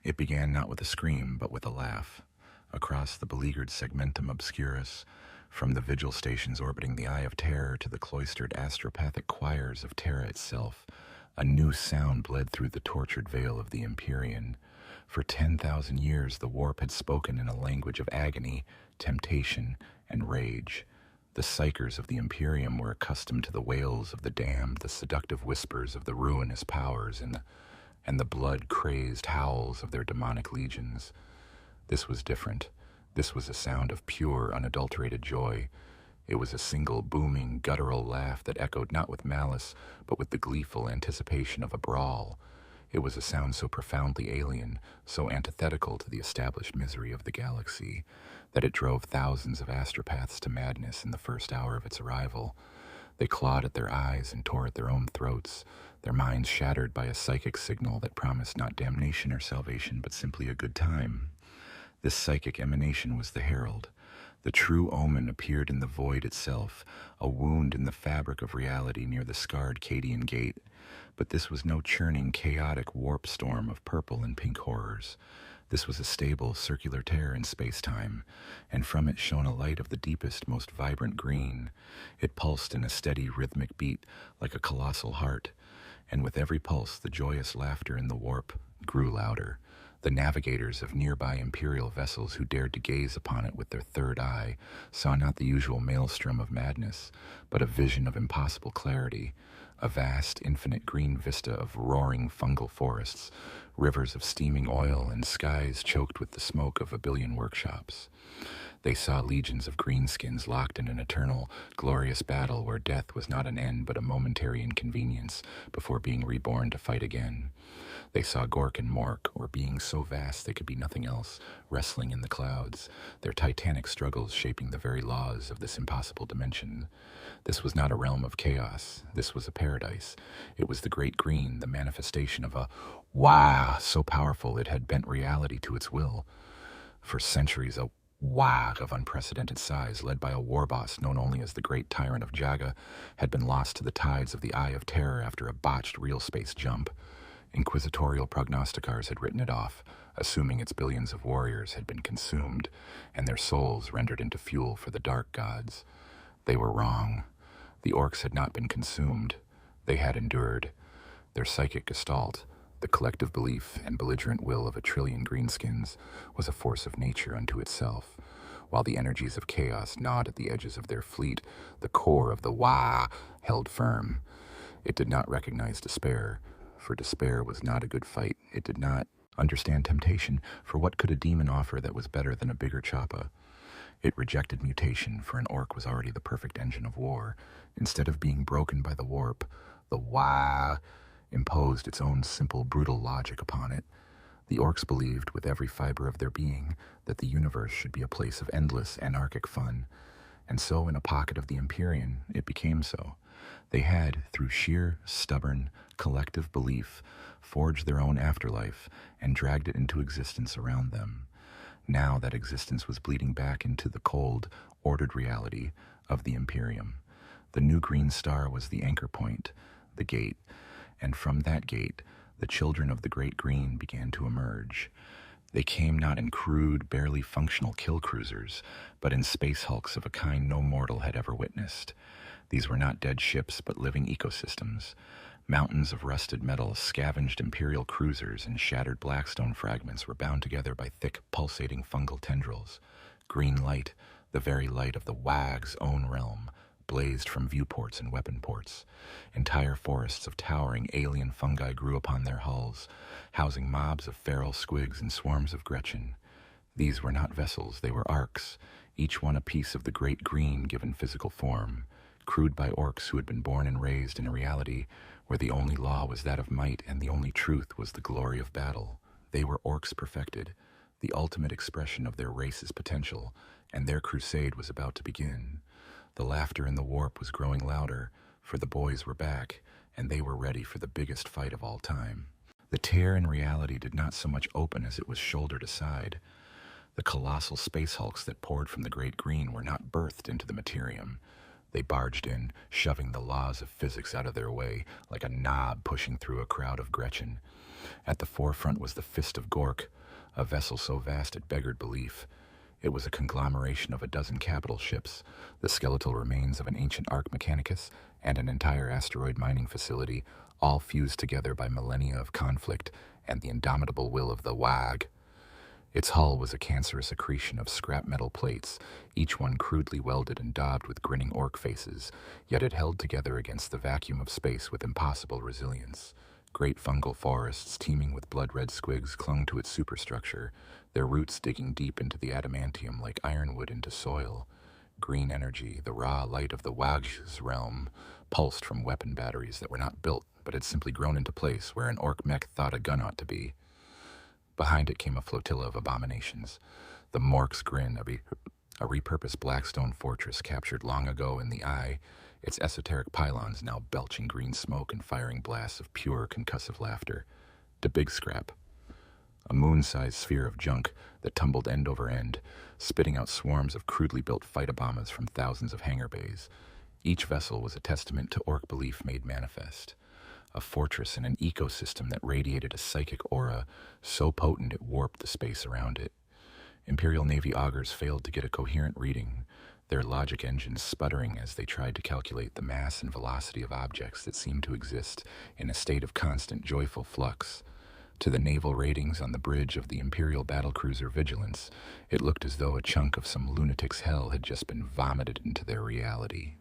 It began not with a scream, but with a laugh. Across the beleaguered segmentum obscurus, from the vigil stations orbiting the Eye of Terror to the cloistered astropathic choirs of Terra itself, a new sound bled through the tortured veil of the Imperium. For 10,000 years the warp had spoken in a language of agony, temptation, and rage. The psychers of the Imperium were accustomed to the wails of the damned, the seductive whispers of the ruinous powers, and the blood-crazed howls of their demonic legions. This was different. This was a sound of pure, unadulterated joy. It was a single, booming, guttural laugh that echoed not with malice, but with the gleeful anticipation of a brawl. It was a sound so profoundly alien, so antithetical to the established misery of the galaxy, that it drove thousands of astropaths to madness in the first hour of its arrival. They clawed at their eyes and tore at their own throats, their minds shattered by a psychic signal that promised not damnation or salvation, but simply a good time. This psychic emanation was the herald. The true omen appeared in the void itself, a wound in the fabric of reality near the scarred Cadian gate. But this was no churning, chaotic warp storm of purple and pink horrors. This was a stable, circular tear in space-time, and from it shone a light of the deepest, most vibrant green. It pulsed in a steady, rhythmic beat, like a colossal heart, and with every pulse the joyous laughter in the warp grew louder. The navigators of nearby imperial vessels who dared to gaze upon it with their third eye saw not the usual maelstrom of madness, but a vision of impossible clarity, a vast, infinite green vista of roaring fungal forests, rivers of steaming oil, and skies choked with the smoke of a billion workshops. They saw legions of greenskins locked in an eternal, glorious battle where death was not an end but a momentary inconvenience before being reborn to fight again. They saw Gork and Mork, or beings so vast they could be nothing else, wrestling in the clouds, their titanic struggles shaping the very laws of this impossible dimension. This was not a realm of chaos. This was a paradise. It was the Great Green, the manifestation of a WAAAGH so powerful it had bent reality to its will. For centuries, a WAAAGH of unprecedented size, led by a war boss known only as the Great Tyrant of Jaga, had been lost to the tides of the Eye of Terror after a botched realspace jump. Inquisitorial prognosticars had written it off, assuming its billions of warriors had been consumed, and their souls rendered into fuel for the dark gods. They were wrong. The Orks had not been consumed. They had endured. Their psychic gestalt, the collective belief and belligerent will of a trillion greenskins, was a force of nature unto itself. While the energies of chaos gnawed at the edges of their fleet, the core of the WAAAGH held firm. It did not recognize despair, for despair was not a good fight. It did not understand temptation, for what could a demon offer that was better than a bigger choppa? It rejected mutation, for an orc was already the perfect engine of war. Instead of being broken by the warp, the WAAAGH imposed its own simple, brutal logic upon it. The orcs believed, with every fiber of their being, that the universe should be a place of endless, anarchic fun. And so, in a pocket of the Imperium, it became so. They had, through sheer, stubborn, collective belief, forged their own afterlife and dragged it into existence around them. Now that existence was bleeding back into the cold, ordered reality of the Imperium. The new green star was the anchor point, the gate, and from that gate, the children of the Great Green began to emerge. They came not in crude, barely functional kill cruisers, but in space hulks of a kind no mortal had ever witnessed. These were not dead ships, but living ecosystems. Mountains of rusted metal, scavenged Imperial cruisers, and shattered blackstone fragments were bound together by thick, pulsating fungal tendrils. Green light, the very light of the WAAAGH's own realm, blazed from viewports and weapon ports. Entire forests of towering alien fungi grew upon their hulls, housing mobs of feral squigs and swarms of Gretchen. These were not vessels, they were arcs, each one a piece of the Great Green given physical form, crewed by orcs who had been born and raised in a reality where the only law was that of might and the only truth was the glory of battle. They were orcs perfected, the ultimate expression of their race's potential, and their crusade was about to begin. The laughter in the warp was growing louder, for the boys were back, and they were ready for the biggest fight of all time. The tear in reality did not so much open as it was shouldered aside. The colossal space hulks that poured from the Great Green were not birthed into the Imperium. They barged in, shoving the laws of physics out of their way, like a knob pushing through a crowd of Gretchen. At the forefront was the Fist of Gork, a vessel so vast it beggared belief. It was a conglomeration of a dozen capital ships, the skeletal remains of an ancient Ark Mechanicus, and an entire asteroid mining facility, all fused together by millennia of conflict and the indomitable will of the WAAAGH. Its hull was a cancerous accretion of scrap metal plates, each one crudely welded and daubed with grinning orc faces, yet it held together against the vacuum of space with impossible resilience. Great fungal forests teeming with blood-red squigs clung to its superstructure, their roots digging deep into the adamantium like ironwood into soil. Green energy, the raw light of the WAAAGH's realm, pulsed from weapon batteries that were not built, but had simply grown into place where an orc mech thought a gun ought to be. Behind it came a flotilla of abominations. The Mork's Grin, a repurposed blackstone fortress captured long ago in the Eye, its esoteric pylons now belching green smoke and firing blasts of pure concussive laughter. The Big Scrap, a moon-sized sphere of junk that tumbled end over end, spitting out swarms of crudely built fight-bombers from thousands of hangar bays. Each vessel was a testament to orc belief made manifest. A fortress in an ecosystem that radiated a psychic aura so potent it warped the space around it. Imperial Navy augurs failed to get a coherent reading, their logic engines sputtering as they tried to calculate the mass and velocity of objects that seemed to exist in a state of constant joyful flux. To the naval ratings on the bridge of the Imperial battlecruiser Vigilance, it looked as though a chunk of some lunatic's hell had just been vomited into their reality.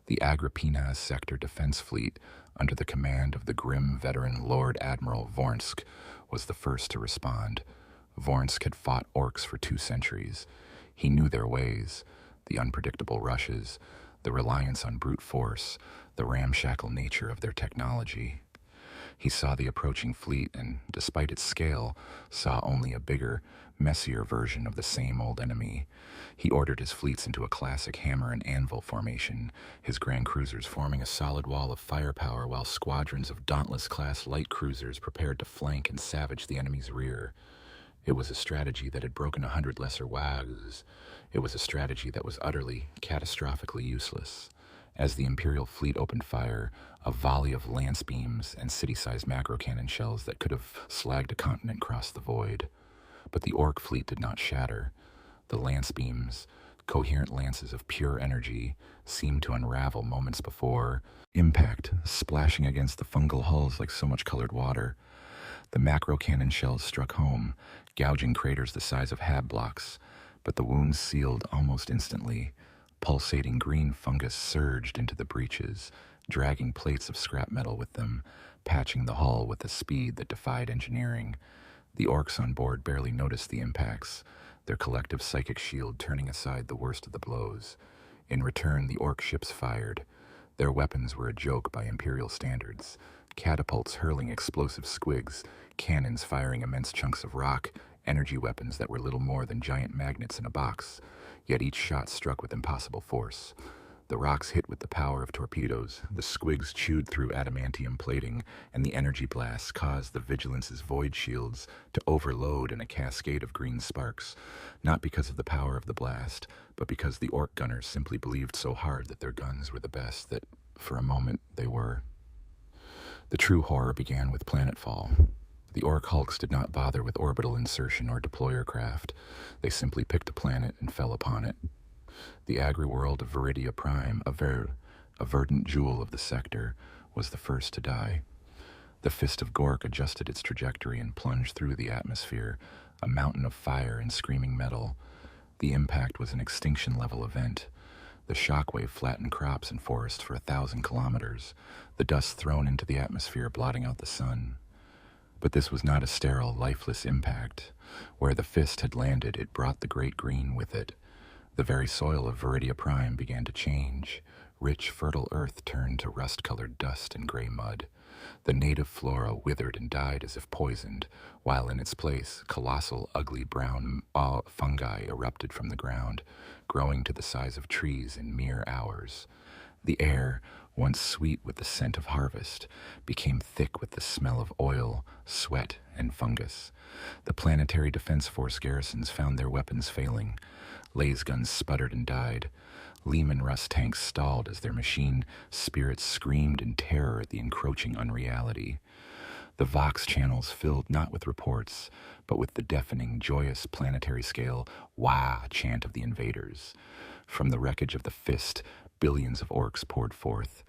The Agrippina's Sector Defense Fleet, under the command of the grim veteran Lord Admiral Vornsk, was the first to respond. Vornsk had fought orcs for 2 centuries. He knew their ways, the unpredictable rushes, the reliance on brute force, the ramshackle nature of their technology. He saw the approaching fleet and, despite its scale, saw only a bigger, messier version of the same old enemy. He ordered his fleets into a classic hammer and anvil formation, his grand cruisers forming a solid wall of firepower while squadrons of Dauntless-class light cruisers prepared to flank and savage the enemy's rear. It was a strategy that had broken 100 lesser WAAAGHs. It was a strategy that was utterly, catastrophically useless. As the Imperial fleet opened fire, a volley of lance beams and city-sized macro cannon shells that could have slagged a continent crossed the void. But the Orc fleet did not shatter. The lance beams, coherent lances of pure energy, seemed to unravel moments before impact, splashing against the fungal hulls like so much colored water. The macro cannon shells struck home, gouging craters the size of hab blocks, but the wounds sealed almost instantly. Pulsating green fungus surged into the breaches, dragging plates of scrap metal with them, patching the hull with a speed that defied engineering. The orcs on board barely noticed the impacts, their collective psychic shield turning aside the worst of the blows. In return, the orc ships fired. Their weapons were a joke by Imperial standards. Catapults hurling explosive squigs, cannons firing immense chunks of rock, energy weapons that were little more than giant magnets in a box. Yet each shot struck with impossible force. The rocks hit with the power of torpedoes, the squigs chewed through adamantium plating, and the energy blasts caused the Vigilance's void shields to overload in a cascade of green sparks, not because of the power of the blast, but because the orc gunners simply believed so hard that their guns were the best that, for a moment, they were. The true horror began with planetfall. The Orc hulks did not bother with orbital insertion or deployer craft. They simply picked a planet and fell upon it. The agri-world of Viridia Prime, a verdant jewel of the sector, was the first to die. The Fist of Gork adjusted its trajectory and plunged through the atmosphere, a mountain of fire and screaming metal. The impact was an extinction-level event. The shockwave flattened crops and forests for 1,000 kilometers, the dust thrown into the atmosphere blotting out the sun. But this was not a sterile, lifeless impact. Where the Fist had landed, it brought the Great Green with it. The very soil of Viridia Prime began to change. Rich, fertile earth turned to rust-colored dust and gray mud. The native flora withered and died as if poisoned, while in its place, colossal, ugly brown fungi erupted from the ground, growing to the size of trees in mere hours. The air, once sweet with the scent of harvest, became thick with the smell of oil, sweat, and fungus. The Planetary Defense Force garrisons found their weapons failing. Laser guns sputtered and died. Lehman Russ tanks stalled as their machine spirits screamed in terror at the encroaching unreality. The Vox channels filled not with reports, but with the deafening, joyous, planetary-scale WAAAGH chant of the invaders. From the wreckage of the fist, billions of orcs poured forth.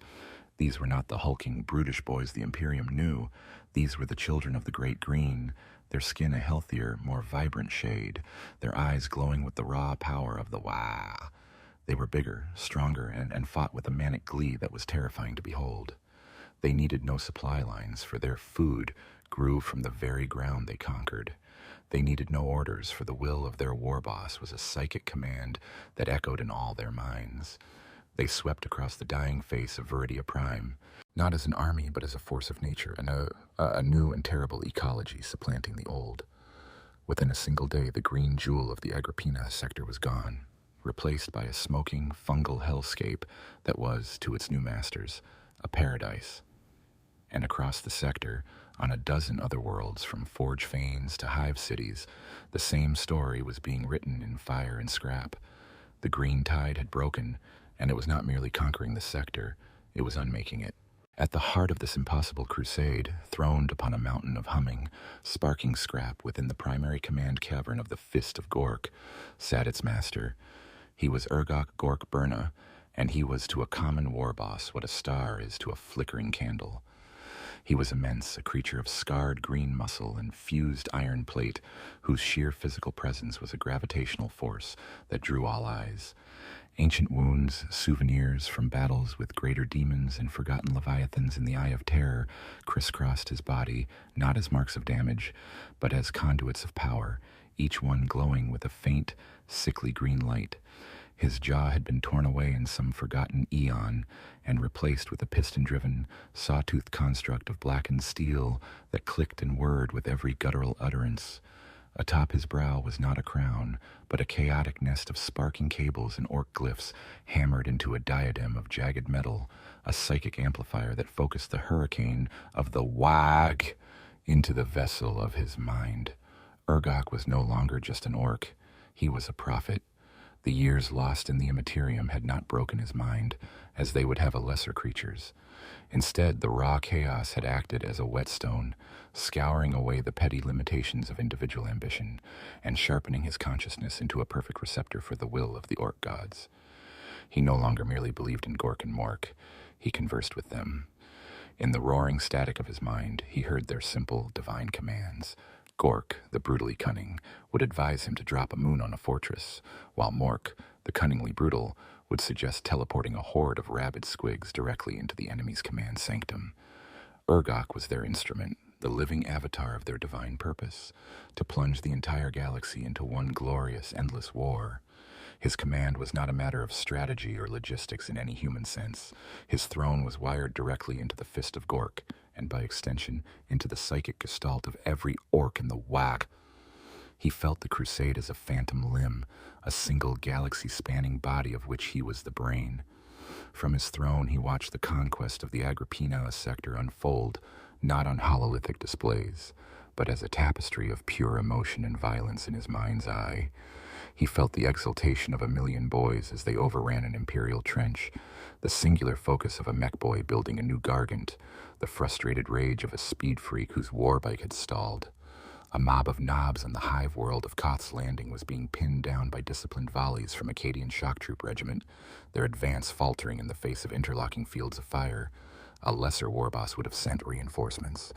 These were not the hulking, brutish boys the Imperium knew. These were the children of the Great Green, their skin a healthier, more vibrant shade, their eyes glowing with the raw power of the WAAAGH. They were bigger, stronger, and fought with a manic glee that was terrifying to behold. They needed no supply lines, for their food grew from the very ground they conquered. They needed no orders, for the will of their war boss was a psychic command that echoed in all their minds. They swept across the dying face of Viridia Prime, not as an army, but as a force of nature, and a new and terrible ecology supplanting the old. Within a single day, the green jewel of the Agrippina sector was gone, replaced by a smoking, fungal hellscape that was, to its new masters, a paradise. And across the sector, on a dozen other worlds, from Forge Fanes to Hive Cities, the same story was being written in fire and scrap. The green tide had broken, and it was not merely conquering the sector, it was unmaking it. At the heart of this impossible crusade, throned upon a mountain of humming, sparking scrap within the primary command cavern of the Fist of Gork, sat its master. He was Urgok Gork Burna, and he was to a common war boss what a star is to a flickering candle. He was immense, a creature of scarred green muscle and fused iron plate, whose sheer physical presence was a gravitational force that drew all eyes. Ancient wounds, souvenirs from battles with greater demons and forgotten leviathans in the Eye of Terror crisscrossed his body, not as marks of damage, but as conduits of power, each one glowing with a faint, sickly green light. His jaw had been torn away in some forgotten eon and replaced with a piston-driven, sawtooth construct of blackened steel that clicked and whirred with every guttural utterance. Atop his brow was not a crown, but a chaotic nest of sparking cables and orc glyphs hammered into a diadem of jagged metal, a psychic amplifier that focused the hurricane of the WAAAGH into the vessel of his mind. Urgok was no longer just an orc. He was a prophet. The years lost in the Imperium had not broken his mind, as they would have a lesser creature's. Instead, the raw chaos had acted as a whetstone, scouring away the petty limitations of individual ambition, and sharpening his consciousness into a perfect receptor for the will of the Orc gods. He no longer merely believed in Gork and Mork. He conversed with them. In the roaring static of his mind, he heard their simple, divine commands. Gork, the brutally cunning, would advise him to drop a moon on a fortress, while Mork, the cunningly brutal, would suggest teleporting a horde of rabid squigs directly into the enemy's command sanctum. Urgok was their instrument, the living avatar of their divine purpose, to plunge the entire galaxy into one glorious, endless war. His command was not a matter of strategy or logistics in any human sense. His throne was wired directly into the Fist of Gork, and by extension, into the psychic gestalt of every orc in the WAAAGH. He felt the crusade as a phantom limb, a single galaxy-spanning body of which he was the brain. From his throne, he watched the conquest of the Agrippina sector unfold, not on hololithic displays, but as a tapestry of pure emotion and violence in his mind's eye. He felt the exultation of a million boys as they overran an imperial trench, the singular focus of a mech boy building a new Gargant, the frustrated rage of a speed freak whose warbike had stalled. A mob of knobs on the hive world of Koth's Landing was being pinned down by disciplined volleys from Akkadian shock troop regiment, their advance faltering in the face of interlocking fields of fire. A lesser warboss would have sent reinforcements.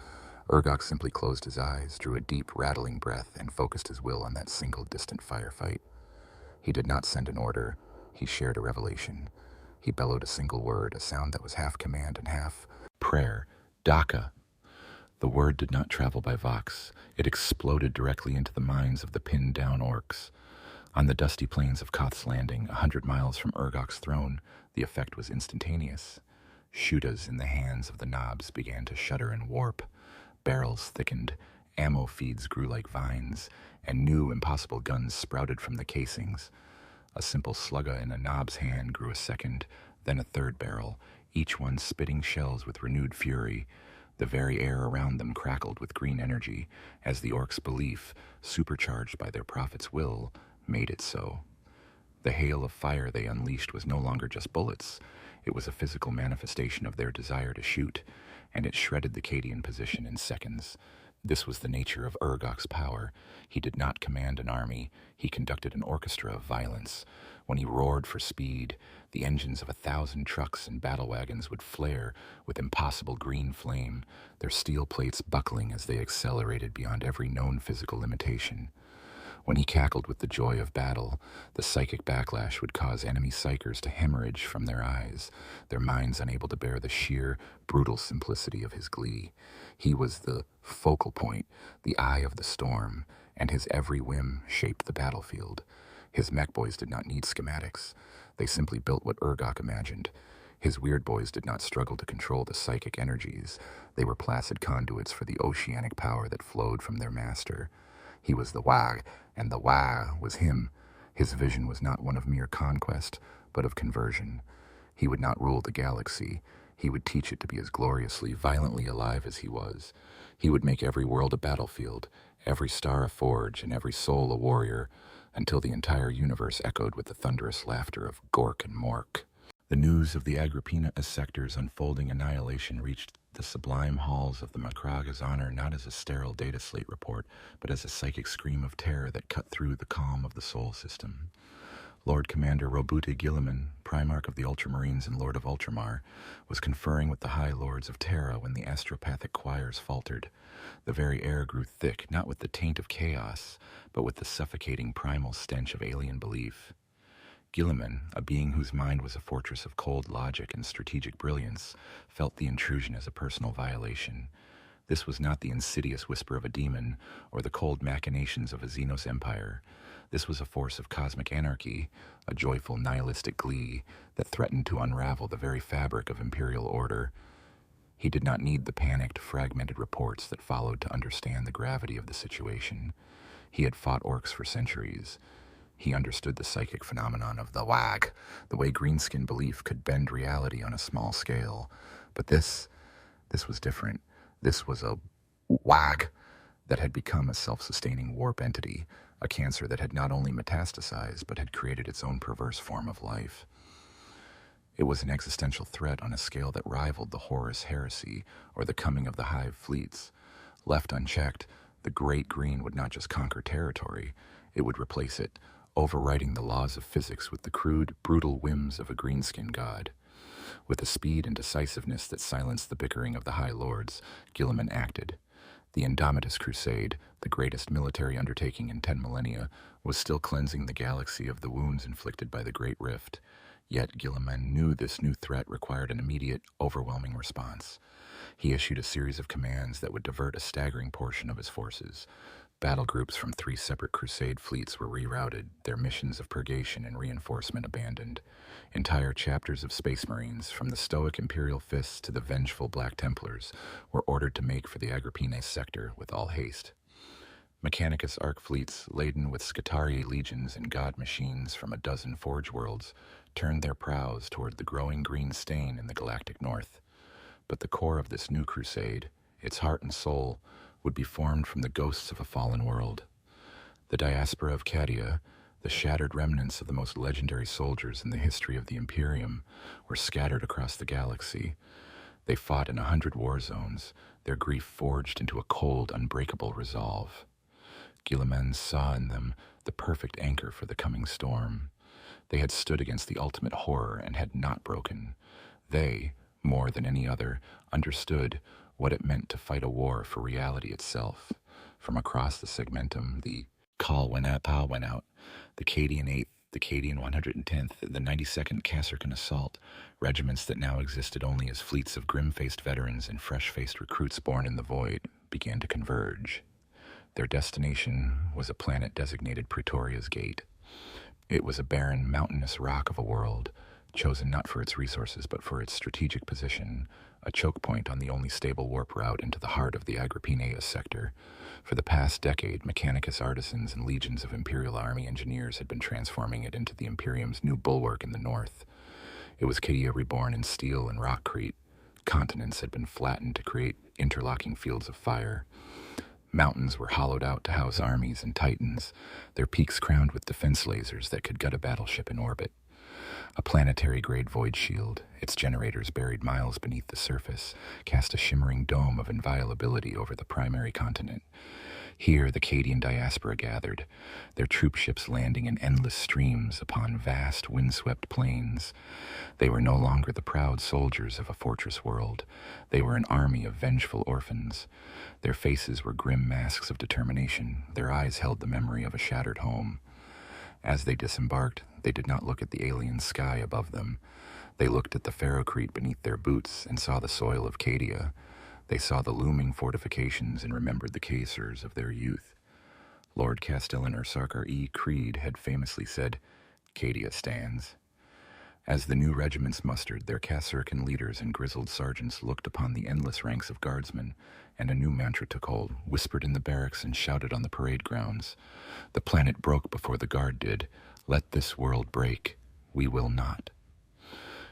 Urgok simply closed his eyes, drew a deep, rattling breath, and focused his will on that single distant firefight. He did not send an order. He shared a revelation. He bellowed a single word, a sound that was half command and half prayer. Daka. The word did not travel by Vox. It exploded directly into the minds of the pinned-down orcs. On the dusty plains of Koth's Landing, 100 miles from Urgok's throne, the effect was instantaneous. Shutas in the hands of the knobs began to shudder and warp. Barrels thickened, ammo feeds grew like vines, and new, impossible guns sprouted from the casings. A simple slugga in a knob's hand grew a second, then a third barrel, each one spitting shells with renewed fury. The very air around them crackled with green energy, as the orcs' belief, supercharged by their prophet's will, made it so. The hail of fire they unleashed was no longer just bullets. It was a physical manifestation of their desire to shoot, and it shredded the Cadian position in seconds. This was the nature of WAAAGH's power. He did not command an army, he conducted an orchestra of violence. When he roared for speed, the engines of 1,000 trucks and battle wagons would flare with impossible green flame, their steel plates buckling as they accelerated beyond every known physical limitation. When he cackled with the joy of battle, the psychic backlash would cause enemy psychers to hemorrhage from their eyes, their minds unable to bear the sheer, brutal simplicity of his glee. He was the focal point, the eye of the storm, and his every whim shaped the battlefield. His mech boys did not need schematics. They simply built what WAAAGH imagined. His weird boys did not struggle to control the psychic energies. They were placid conduits for the oceanic power that flowed from their master. He was the WAAAGH, and the WAAAGH was him. His vision was not one of mere conquest, but of conversion. He would not rule the galaxy. He would teach it to be as gloriously, violently alive as he was. He would make every world a battlefield, every star a forge, and every soul a warrior, until the entire universe echoed with the thunderous laughter of Gork and Mork. The news of the Agrippina sector's unfolding annihilation reached the sublime halls of the Macraga's honor not as a sterile data slate report, but as a psychic scream of terror that cut through the calm of the Sol system. Lord Commander Roboute Guilliman, Primarch of the Ultramarines and Lord of Ultramar, was conferring with the High Lords of Terra when the astropathic choirs faltered. The very air grew thick, not with the taint of chaos, but with the suffocating primal stench of alien belief. Guilliman, a being whose mind was a fortress of cold logic and strategic brilliance, felt the intrusion as a personal violation. This was not the insidious whisper of a demon or the cold machinations of a Xenos empire. This was a force of cosmic anarchy, a joyful nihilistic glee that threatened to unravel the very fabric of imperial order. He did not need the panicked, fragmented reports that followed to understand the gravity of the situation. He had fought Orks for centuries. He understood the psychic phenomenon of the WAAAGH, the way Greenskin belief could bend reality on a small scale. But this was different. This was a WAAAGH that had become a self-sustaining warp entity, a cancer that had not only metastasized, but had created its own perverse form of life. It was an existential threat on a scale that rivaled the Horus heresy or the coming of the Hive fleets. Left unchecked, the Great Green would not just conquer territory, it would replace it, overriding the laws of physics with the crude, brutal whims of a greenskin god. With a speed and decisiveness that silenced the bickering of the High Lords, Guilliman acted. The Indomitus Crusade, the greatest military undertaking in 10 millennia, was still cleansing the galaxy of the wounds inflicted by the Great Rift. Yet Guilliman knew this new threat required an immediate, overwhelming response. He issued a series of commands that would divert a staggering portion of his forces. Battle groups from 3 separate Crusade fleets were rerouted, their missions of purgation and reinforcement abandoned. Entire chapters of Space Marines, from the stoic Imperial Fists to the vengeful Black Templars, were ordered to make for the Agrippina sector with all haste. Mechanicus Ark fleets, laden with Scutari legions and god machines from a dozen Forge worlds, turned their prows toward the growing green stain in the galactic north. But the core of this new crusade, its heart and soul, would be formed from the ghosts of a fallen world. The diaspora of Cadia, the shattered remnants of the most legendary soldiers in the history of the Imperium, were scattered across the galaxy. They fought in 100 war zones, their grief forged into a cold, unbreakable resolve. Guilliman saw in them the perfect anchor for the coming storm. They had stood against the ultimate horror and had not broken. They, more than any other, understood what it meant to fight a war for reality itself. From across the segmentum, the call went out, pow went out. The Cadian 8th, the Cadian 110th, the 92nd Kasserkin Assault, regiments that now existed only as fleets of grim-faced veterans and fresh-faced recruits born in the void, began to converge. Their destination was a planet designated Praetoria's Gate. It was a barren, mountainous rock of a world, chosen not for its resources but for its strategic position, a choke point on the only stable warp route into the heart of the Agrippina sector. For the past decade, Mechanicus artisans and legions of Imperial Army engineers had been transforming it into the Imperium's new bulwark in the north. It was Cadia reborn in steel and rockcrete. Continents had been flattened to create interlocking fields of fire. Mountains were hollowed out to house armies and titans, their peaks crowned with defense lasers that could gut a battleship in orbit. A planetary-grade void shield, its generators buried miles beneath the surface, cast a shimmering dome of inviolability over the primary continent. Here the Cadian diaspora gathered, their troop ships landing in endless streams upon vast, windswept plains. They were no longer the proud soldiers of a fortress world. They were an army of vengeful orphans. Their faces were grim masks of determination. Their eyes held the memory of a shattered home. As they disembarked, they did not look at the alien sky above them. They looked at the ferrocrete beneath their boots and saw the soil of Cadia. They saw the looming fortifications and remembered the Caesars of their youth. Lord Castellan Ursarkar E. Creed had famously said, "Cadia stands." As the new regiments mustered, their Casurcan leaders and grizzled sergeants looked upon the endless ranks of guardsmen, and a new mantra took hold, whispered in the barracks and shouted on the parade grounds. The planet broke before the guard did. Let this world break. We will not.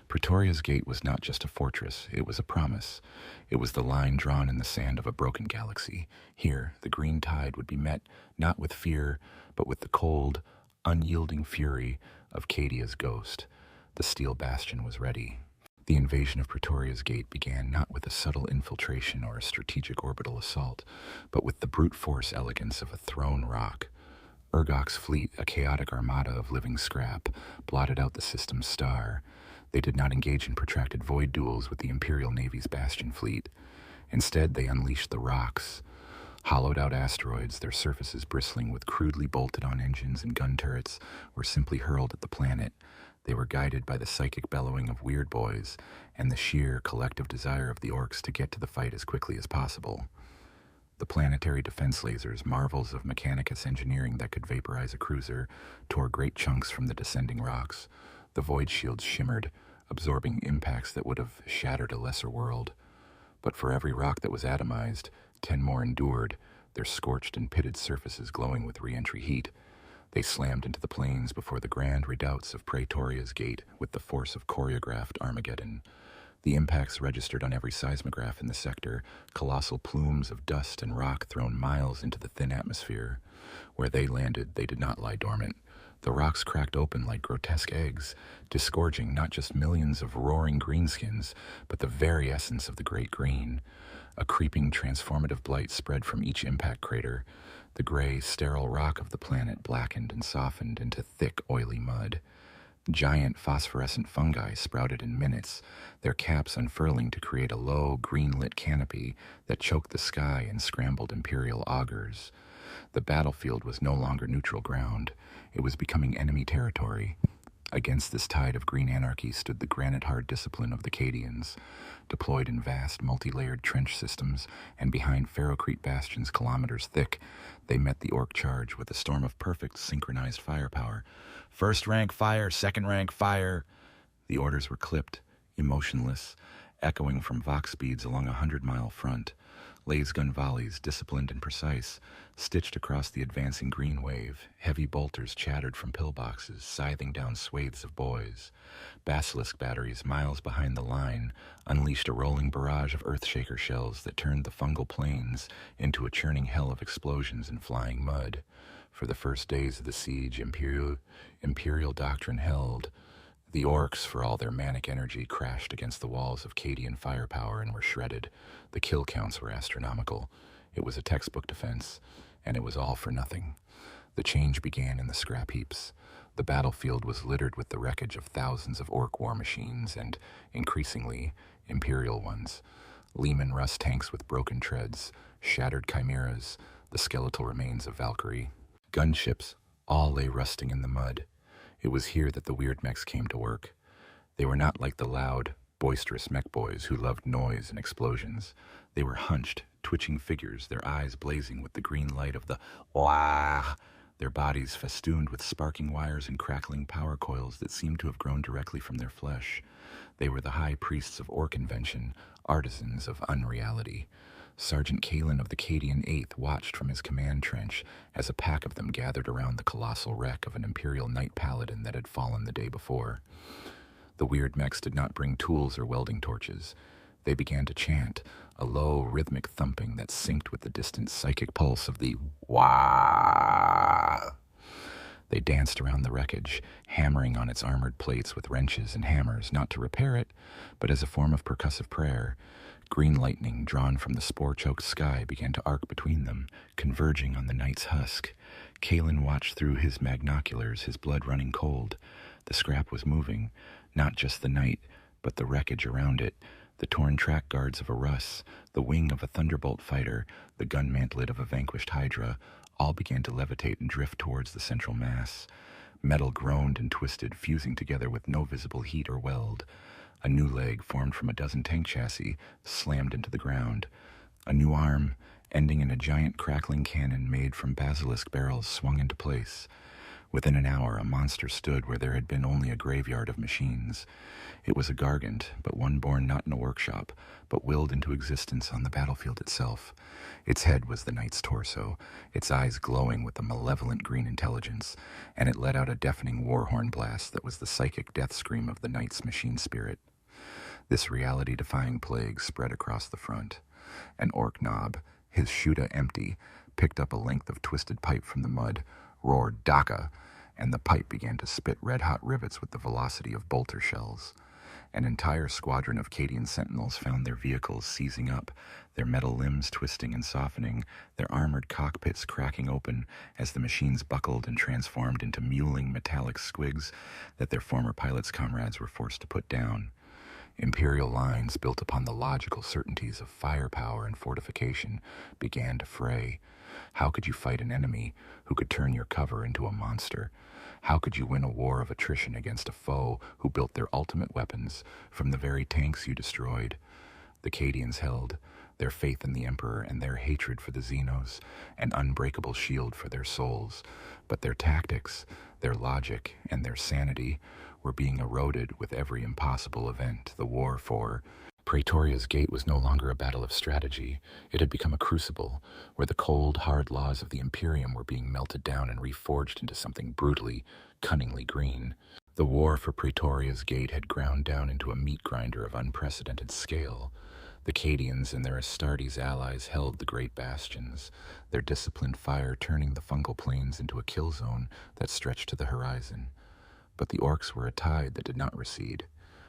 Praetoria's Gate was not just a fortress, it was a promise. It was the line drawn in the sand of a broken galaxy. Here, the green tide would be met not with fear, but with the cold, unyielding fury of Cadia's ghost. The steel bastion was ready. The invasion of Praetoria's Gate began not with a subtle infiltration or a strategic orbital assault, but with the brute force elegance of a thrown rock. Urgok's fleet, a chaotic armada of living scrap, blotted out the system's star. They did not engage in protracted void duels with the Imperial Navy's bastion fleet. Instead, they unleashed the rocks. Hollowed-out asteroids, their surfaces bristling with crudely bolted-on engines and gun turrets, were simply hurled at the planet. They were guided by the psychic bellowing of weird boys and the sheer collective desire of the Orks to get to the fight as quickly as possible. The planetary defense lasers, marvels of mechanicus engineering that could vaporize a cruiser, tore great chunks from the descending rocks. The void shields shimmered, absorbing impacts that would have shattered a lesser world. But for every rock that was atomized, 10 more endured, their scorched and pitted surfaces glowing with re-entry heat. They slammed into the plains before the grand redoubts of Praetoria's Gate with the force of choreographed Armageddon. The impacts registered on every seismograph in the sector, colossal plumes of dust and rock thrown miles into the thin atmosphere. Where they landed, they did not lie dormant. The rocks cracked open like grotesque eggs, disgorging not just millions of roaring greenskins, but the very essence of the Great Green. A creeping, transformative blight spread from each impact crater. The gray, sterile rock of the planet blackened and softened into thick, oily mud. Giant phosphorescent fungi sprouted in minutes, their caps unfurling to create a low, green-lit canopy that choked the sky and scrambled Imperial augurs. The battlefield was no longer neutral ground. It was becoming enemy territory. Against this tide of green anarchy stood the granite-hard discipline of the Cadians. Deployed in vast, multi-layered trench systems and behind ferrocrete bastions kilometers thick, they met the Ork charge with a storm of perfect, synchronized firepower. First rank fire, second rank fire. The orders were clipped, emotionless, echoing from Vox speeds along a 100-mile front. Lays gun volleys, disciplined and precise, stitched across the advancing green wave. Heavy bolters chattered from pillboxes, scything down swathes of boys. Basilisk batteries, miles behind the line, unleashed a rolling barrage of earthshaker shells that turned the fungal plains into a churning hell of explosions and flying mud. For the first days of the siege, Imperial doctrine held. The Orks, for all their manic energy, crashed against the walls of Cadian firepower and were shredded. The kill counts were astronomical. It was a textbook defense, and it was all for nothing. The change began in the scrap heaps. The battlefield was littered with the wreckage of thousands of Ork war machines and, increasingly, Imperial ones. Lehman Russ tanks with broken treads, shattered chimeras, the skeletal remains of Valkyrie. Gunships all lay rusting in the mud. It was here that the weird mechs came to work. They were not like the loud, boisterous mech boys who loved noise and explosions. They were hunched, twitching figures, their eyes blazing with the green light of the WAAAGH, their bodies festooned with sparking wires and crackling power coils that seemed to have grown directly from their flesh. They were the high priests of Ork invention, artisans of unreality. Sergeant Kalen of the Cadian 8th watched from his command trench as a pack of them gathered around the colossal wreck of an Imperial Knight Paladin that had fallen the day before. The weird mechs did not bring tools or welding torches. They began to chant, a low, rhythmic thumping that synced with the distant psychic pulse of the WAAAGH. They danced around the wreckage, hammering on its armored plates with wrenches and hammers, not to repair it, but as a form of percussive prayer. Green lightning, drawn from the spore-choked sky, began to arc between them, converging on the night's husk. Kalen watched through his magnoculars, his blood running cold. The scrap was moving, not just the night, but the wreckage around it. The torn track guards of a Russ, the wing of a Thunderbolt fighter, the gun mantlet of a vanquished Hydra, all began to levitate and drift towards the central mass. Metal groaned and twisted, fusing together with no visible heat or weld. A new leg, formed from a dozen tank chassis, slammed into the ground. A new arm, ending in a giant crackling cannon made from basilisk barrels, swung into place. Within an hour, a monster stood where there had been only a graveyard of machines. It was a gargant, but one born not in a workshop, but willed into existence on the battlefield itself. Its head was the knight's torso, its eyes glowing with a malevolent green intelligence, and it let out a deafening warhorn blast that was the psychic death scream of the knight's machine spirit. This reality-defying plague spread across the front. An orc knob, his shuta empty, picked up a length of twisted pipe from the mud, roared "Daka," and the pipe began to spit red-hot rivets with the velocity of bolter shells. An entire squadron of Cadian sentinels found their vehicles seizing up, their metal limbs twisting and softening, their armored cockpits cracking open as the machines buckled and transformed into mewling metallic squigs that their former pilots' comrades were forced to put down. Imperial lines built upon the logical certainties of firepower and fortification began to fray. How could you fight an enemy who could turn your cover into a monster? How could you win a war of attrition against a foe who built their ultimate weapons from the very tanks you destroyed? The Cadians held, their faith in the Emperor and their hatred for the Xenos, an unbreakable shield for their souls. But their tactics, their logic, and their sanity were being eroded with every impossible event. The war for Praetoria's Gate was no longer a battle of strategy. It had become a crucible, where the cold, hard laws of the Imperium were being melted down and reforged into something brutally, cunningly green. The war for Praetoria's Gate had ground down into a meat grinder of unprecedented scale. The Cadians and their Astartes allies held the great bastions, their disciplined fire turning the fungal plains into a kill zone that stretched to the horizon. But the Orks were a tide that did not recede.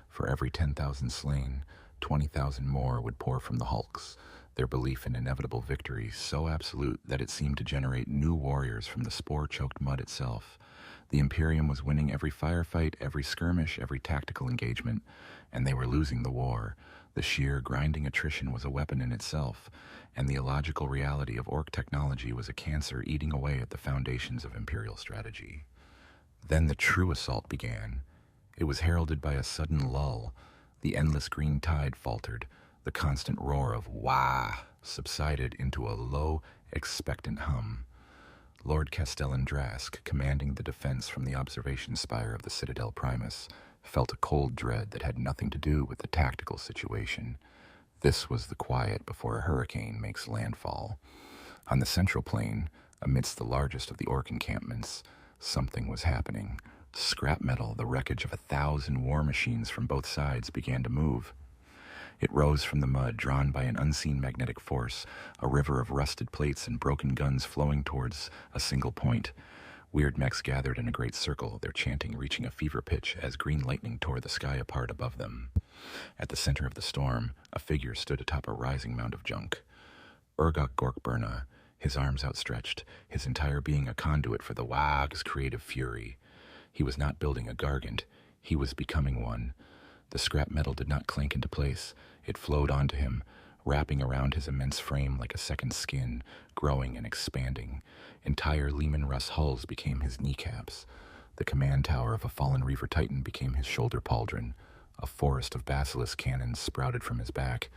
For every 10,000 slain, 20,000 more would pour from the hulks, their belief in inevitable victory so absolute that it seemed to generate new warriors from the spore-choked mud itself. The Imperium was winning every firefight, every skirmish, every tactical engagement, and they were losing the war. The sheer, grinding attrition was a weapon in itself, and the illogical reality of Ork technology was a cancer eating away at the foundations of Imperial strategy. Then the true assault began. It was heralded by a sudden lull. The endless green tide faltered. The constant roar of WAAAGH subsided into a low, expectant hum. Lord Castellan Drask, commanding the defense from the observation spire of the Citadel Primus, felt a cold dread that had nothing to do with the tactical situation. This was the quiet before a hurricane makes landfall. On the central plain, amidst the largest of the Ork encampments, something was happening. Scrap metal, the wreckage of 1,000 war machines from both sides, began to move. It rose from the mud, drawn by an unseen magnetic force, a river of rusted plates and broken guns flowing towards a single point. Weird mechs gathered in a great circle, their chanting reaching a fever pitch as green lightning tore the sky apart above them. At the center of the storm, a figure stood atop a rising mound of junk. Urgok Gorkburna, his arms outstretched, his entire being a conduit for the WAAAGH's creative fury. He was not building a gargant, he was becoming one. The scrap metal did not clank into place. It flowed onto him, wrapping around his immense frame like a second skin, growing and expanding. Entire Lehman Russ hulls became his kneecaps. The command tower of a fallen Reaver Titan became his shoulder pauldron. A forest of basilisk cannons sprouted from his back.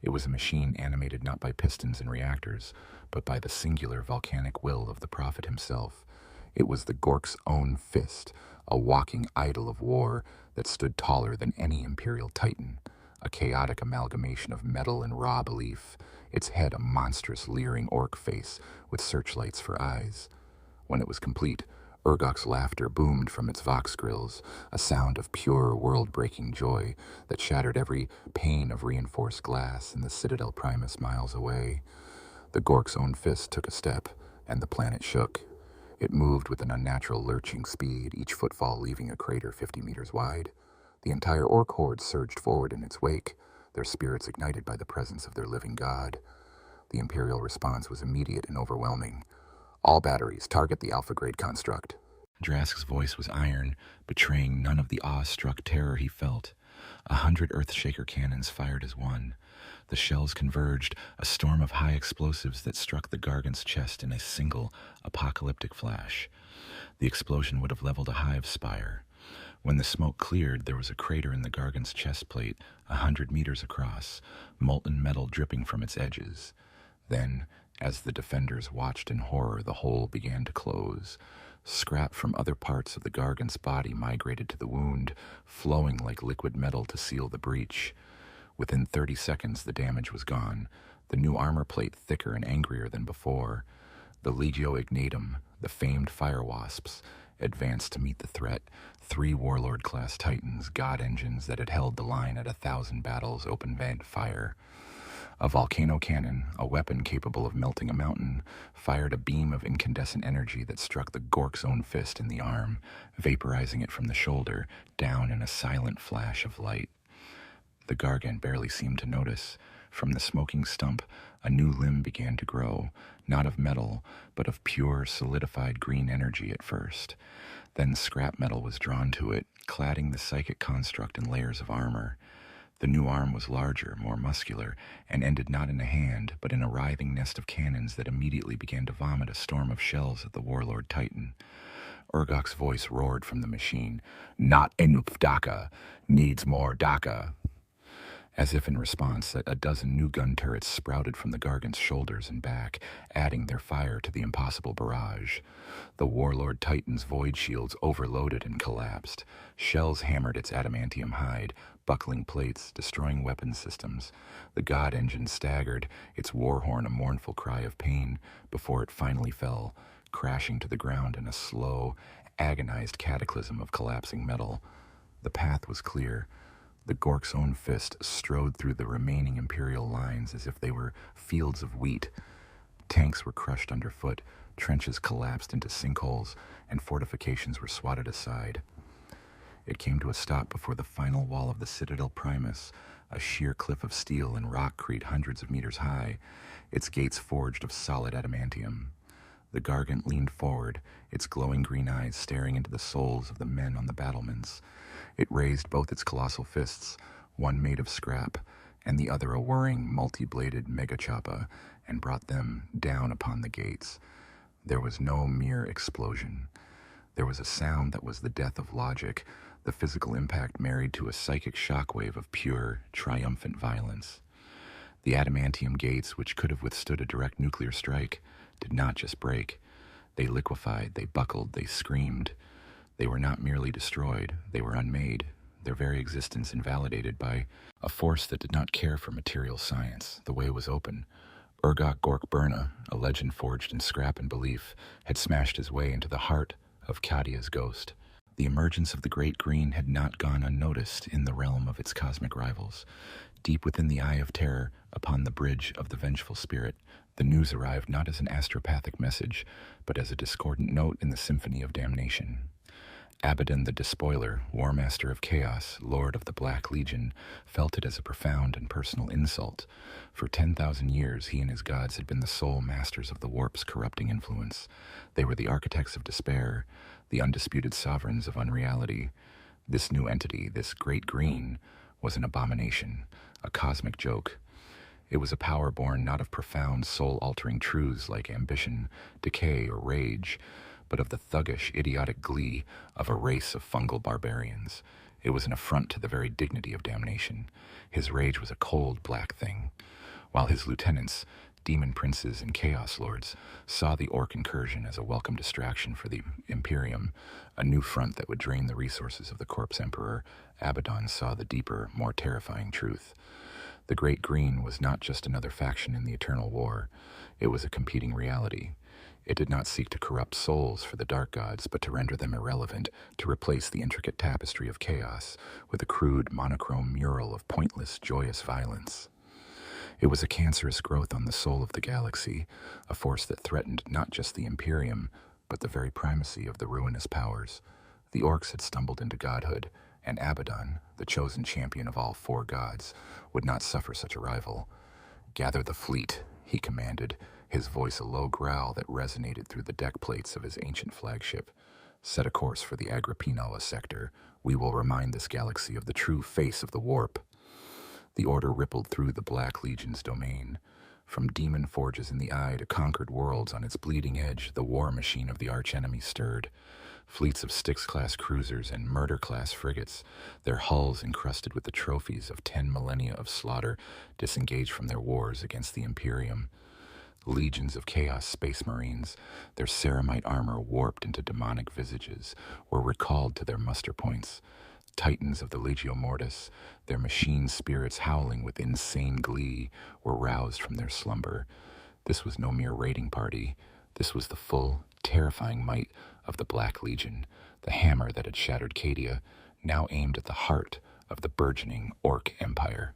It was a machine animated not by pistons and reactors, but by the singular volcanic will of the prophet himself. It was the Gork's own fist, a walking idol of war that stood taller than any Imperial Titan, a chaotic amalgamation of metal and raw belief, its head a monstrous leering orc face with searchlights for eyes. When it was complete, Urgoch's laughter boomed from its vox grills, a sound of pure, world-breaking joy that shattered every pane of reinforced glass in the Citadel Primus miles away. The Gork's own fist took a step, and the planet shook. It moved with an unnatural lurching speed, each footfall leaving a crater 50 meters wide. The entire Ork horde surged forward in its wake, their spirits ignited by the presence of their living god. The Imperial response was immediate and overwhelming. All batteries, target the Alpha-grade construct. Drask's voice was iron, betraying none of the awe-struck terror he felt. 100 Earthshaker cannons fired as one. The shells converged, a storm of high explosives that struck the Gargant's chest in a single, apocalyptic flash. The explosion would have leveled a hive spire. When the smoke cleared, there was a crater in the Gargant's chest plate, 100 meters across, molten metal dripping from its edges. Then, as the defenders watched in horror, the hole began to close. Scrap from other parts of the Gargant's body migrated to the wound, flowing like liquid metal to seal the breach. Within 30 seconds, the damage was gone, the new armor plate thicker and angrier than before. The Legio Ignatum, the famed fire wasps, advanced to meet the threat. 3 Warlord-class Titans, god engines that had held the line at 1,000 battles, open vent fire. A volcano cannon, a weapon capable of melting a mountain, fired a beam of incandescent energy that struck the Gork's own fist in the arm, vaporizing it from the shoulder, down in a silent flash of light. The Gargant barely seemed to notice. From the smoking stump, a new limb began to grow, not of metal, but of pure, solidified green energy at first. Then scrap metal was drawn to it, cladding the psychic construct in layers of armor. The new arm was larger, more muscular, and ended not in a hand, but in a writhing nest of cannons that immediately began to vomit a storm of shells at the Warlord Titan. Urgoch's voice roared from the machine. "Not enough Daka. Needs more Daka." As if in response, a dozen new gun turrets sprouted from the Gargant's shoulders and back, adding their fire to the impossible barrage. The Warlord Titan's void shields overloaded and collapsed. Shells hammered its adamantium hide, buckling plates, destroying weapon systems. The god engine staggered, its war horn a mournful cry of pain, before it finally fell, crashing to the ground in a slow, agonized cataclysm of collapsing metal. The path was clear. The Gork's own fist strode through the remaining Imperial lines as if they were fields of wheat. Tanks were crushed underfoot, trenches collapsed into sinkholes, and fortifications were swatted aside. It came to a stop before the final wall of the Citadel Primus, a sheer cliff of steel and rockcrete hundreds of meters high, its gates forged of solid adamantium. The Gargant leaned forward, its glowing green eyes staring into the souls of the men on the battlements. It raised both its colossal fists, one made of scrap, and the other a whirring, multi-bladed megachoppa, and brought them down upon the gates. There was no mere explosion. There was a sound that was the death of logic, the physical impact married to a psychic shockwave of pure, triumphant violence. The adamantium gates, which could have withstood a direct nuclear strike, did not just break. They liquefied, they buckled, they screamed. They were not merely destroyed, they were unmade, their very existence invalidated by a force that did not care for material science. The way was open. Urgoch Gork Burna, a legend forged in scrap and belief, had smashed his way into the heart of Kadia's ghost. The emergence of the Great Green had not gone unnoticed in the realm of its cosmic rivals. Deep within the Eye of Terror, upon the bridge of the vengeful spirit, the news arrived not as an astropathic message, but as a discordant note in the symphony of damnation. Abaddon the Despoiler, War Master of Chaos, Lord of the Black Legion, felt it as a profound and personal insult. For 10,000 years, he and his gods had been the sole masters of the warp's corrupting influence. They were the architects of despair, the undisputed sovereigns of unreality. This new entity, this Great Green, was an abomination, a cosmic joke. It was a power born not of profound, soul-altering truths like ambition, decay, or rage, but of the thuggish, idiotic glee of a race of fungal barbarians. It was an affront to the very dignity of damnation. His rage was a cold, black thing, while his lieutenants, demon princes and chaos lords, saw the Ork incursion as a welcome distraction for the Imperium, a new front that would drain the resources of the corpse emperor. Abaddon saw the deeper, more terrifying truth. The Great Green was not just another faction in the eternal war. It was a competing reality. It did not seek to corrupt souls for the dark gods, but to render them irrelevant, to replace the intricate tapestry of chaos with a crude, monochrome mural of pointless, joyous violence. It was a cancerous growth on the soul of the galaxy, a force that threatened not just the Imperium, but the very primacy of the ruinous powers. The Orks had stumbled into godhood, and Abaddon, the chosen champion of all four gods, would not suffer such a rival. "Gather the fleet," he commanded, his voice a low growl that resonated through the deck plates of his ancient flagship. "Set a course for the Agrippinala sector. We will remind this galaxy of the true face of the warp." The order rippled through the Black Legion's domain. From demon forges in the eye to conquered worlds on its bleeding edge, the war machine of the archenemy stirred. Fleets of Styx-class cruisers and Murder-class frigates, their hulls encrusted with the trophies of 10 millennia of slaughter, disengaged from their wars against the Imperium. Legions of Chaos Space Marines, their ceramite armor warped into demonic visages, were recalled to their muster points. Titans of the Legio Mortis, their machine spirits howling with insane glee, were roused from their slumber. This was no mere raiding party. This was the full, terrifying might of the Black Legion, the hammer that had shattered Cadia, now aimed at the heart of the burgeoning Ork Empire.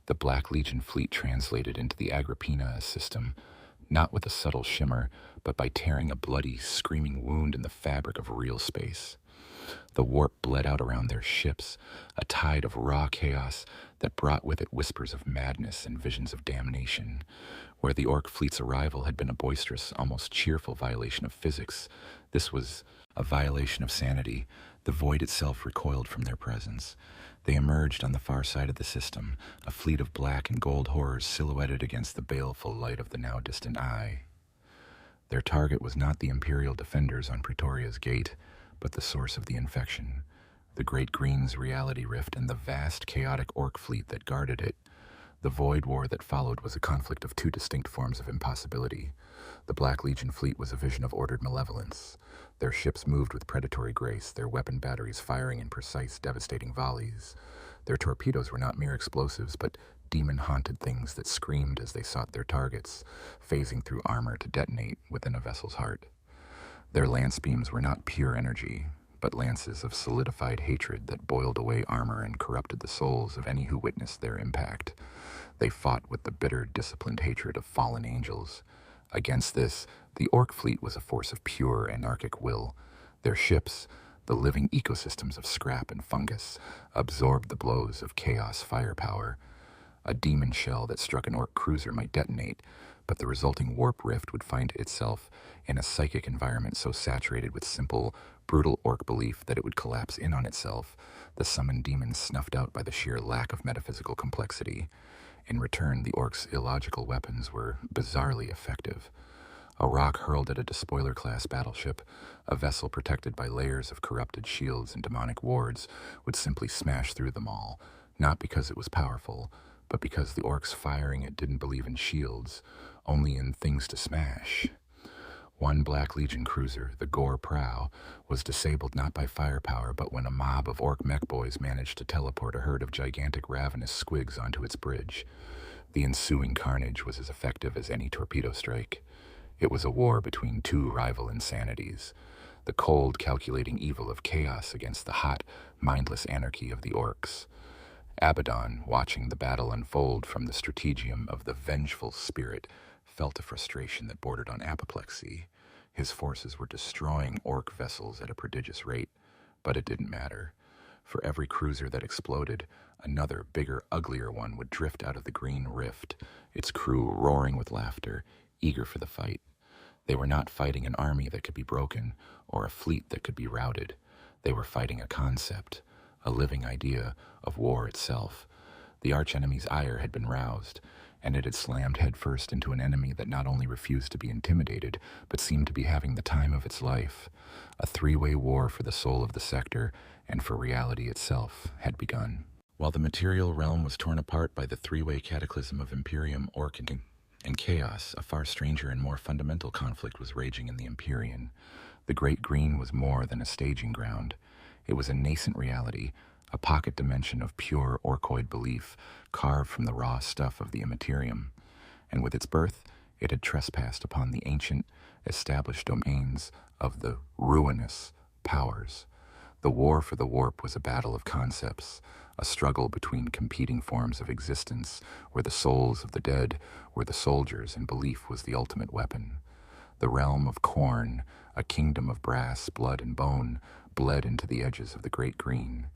The Black Legion fleet translated into the Agrippina system, not with a subtle shimmer, but by tearing a bloody, screaming wound in the fabric of real space. The warp bled out around their ships, a tide of raw chaos that brought with it whispers of madness and visions of damnation. Where the Ork fleet's arrival had been a boisterous, almost cheerful violation of physics, this was a violation of sanity. The void itself recoiled from their presence. They emerged on the far side of the system, a fleet of black and gold horrors silhouetted against the baleful light of the now distant eye. Their target was not the Imperial defenders on Praetoria's gate, but the source of the infection, the Great Green's reality rift and the vast, chaotic Ork fleet that guarded it. The void war that followed was a conflict of two distinct forms of impossibility. The Black Legion fleet was a vision of ordered malevolence. Their ships moved with predatory grace, their weapon batteries firing in precise, devastating volleys. Their torpedoes were not mere explosives, but demon-haunted things that screamed as they sought their targets, phasing through armor to detonate within a vessel's heart. Their lance beams were not pure energy, but lances of solidified hatred that boiled away armor and corrupted the souls of any who witnessed their impact. They fought with the bitter, disciplined hatred of fallen angels. Against this, the Ork fleet was a force of pure anarchic will. Their ships, the living ecosystems of scrap and fungus, absorbed the blows of chaos firepower. A demon shell that struck an Ork cruiser might detonate, but the resulting warp rift would find itself in a psychic environment so saturated with simple, brutal Ork belief that it would collapse in on itself, the summoned demons snuffed out by the sheer lack of metaphysical complexity. In return, the Orks' illogical weapons were bizarrely effective. A rock hurled at a Despoiler-class battleship, a vessel protected by layers of corrupted shields and demonic wards, would simply smash through them all, not because it was powerful, but because the Orks firing it didn't believe in shields, only in things to smash. One Black Legion cruiser, the Gore Prow, was disabled not by firepower, but when a mob of Ork mech boys managed to teleport a herd of gigantic ravenous squigs onto its bridge. The ensuing carnage was as effective as any torpedo strike. It was a war between two rival insanities, the cold, calculating evil of chaos against the hot, mindless anarchy of the Orks. Abaddon, watching the battle unfold from the strategium of the vengeful spirit, felt a frustration that bordered on apoplexy. His forces were destroying Ork vessels at a prodigious rate, but it didn't matter. For every cruiser that exploded, another, bigger, uglier one would drift out of the green rift, its crew roaring with laughter, eager for the fight. They were not fighting an army that could be broken, or a fleet that could be routed. They were fighting a concept, a living idea of war itself. The archenemy's ire had been roused, and it had slammed headfirst into an enemy that not only refused to be intimidated, but seemed to be having the time of its life. A three-way war for the soul of the sector, and for reality itself, had begun. While the material realm was torn apart by the three-way cataclysm of Imperium, Ork, and Chaos, a far stranger and more fundamental conflict was raging in the Imperium. The Great Green was more than a staging ground. It was a nascent reality, a pocket dimension of pure Orkoid belief, carved from the raw stuff of the Imperium. And with its birth, It had trespassed upon the ancient, established domains of the ruinous powers. The war for the warp was a battle of concepts, a struggle between competing forms of existence, where the souls of the dead were the soldiers and belief was the ultimate weapon. The realm of Khorne, a kingdom of brass, blood, and bone, bled into the edges of the Great Green.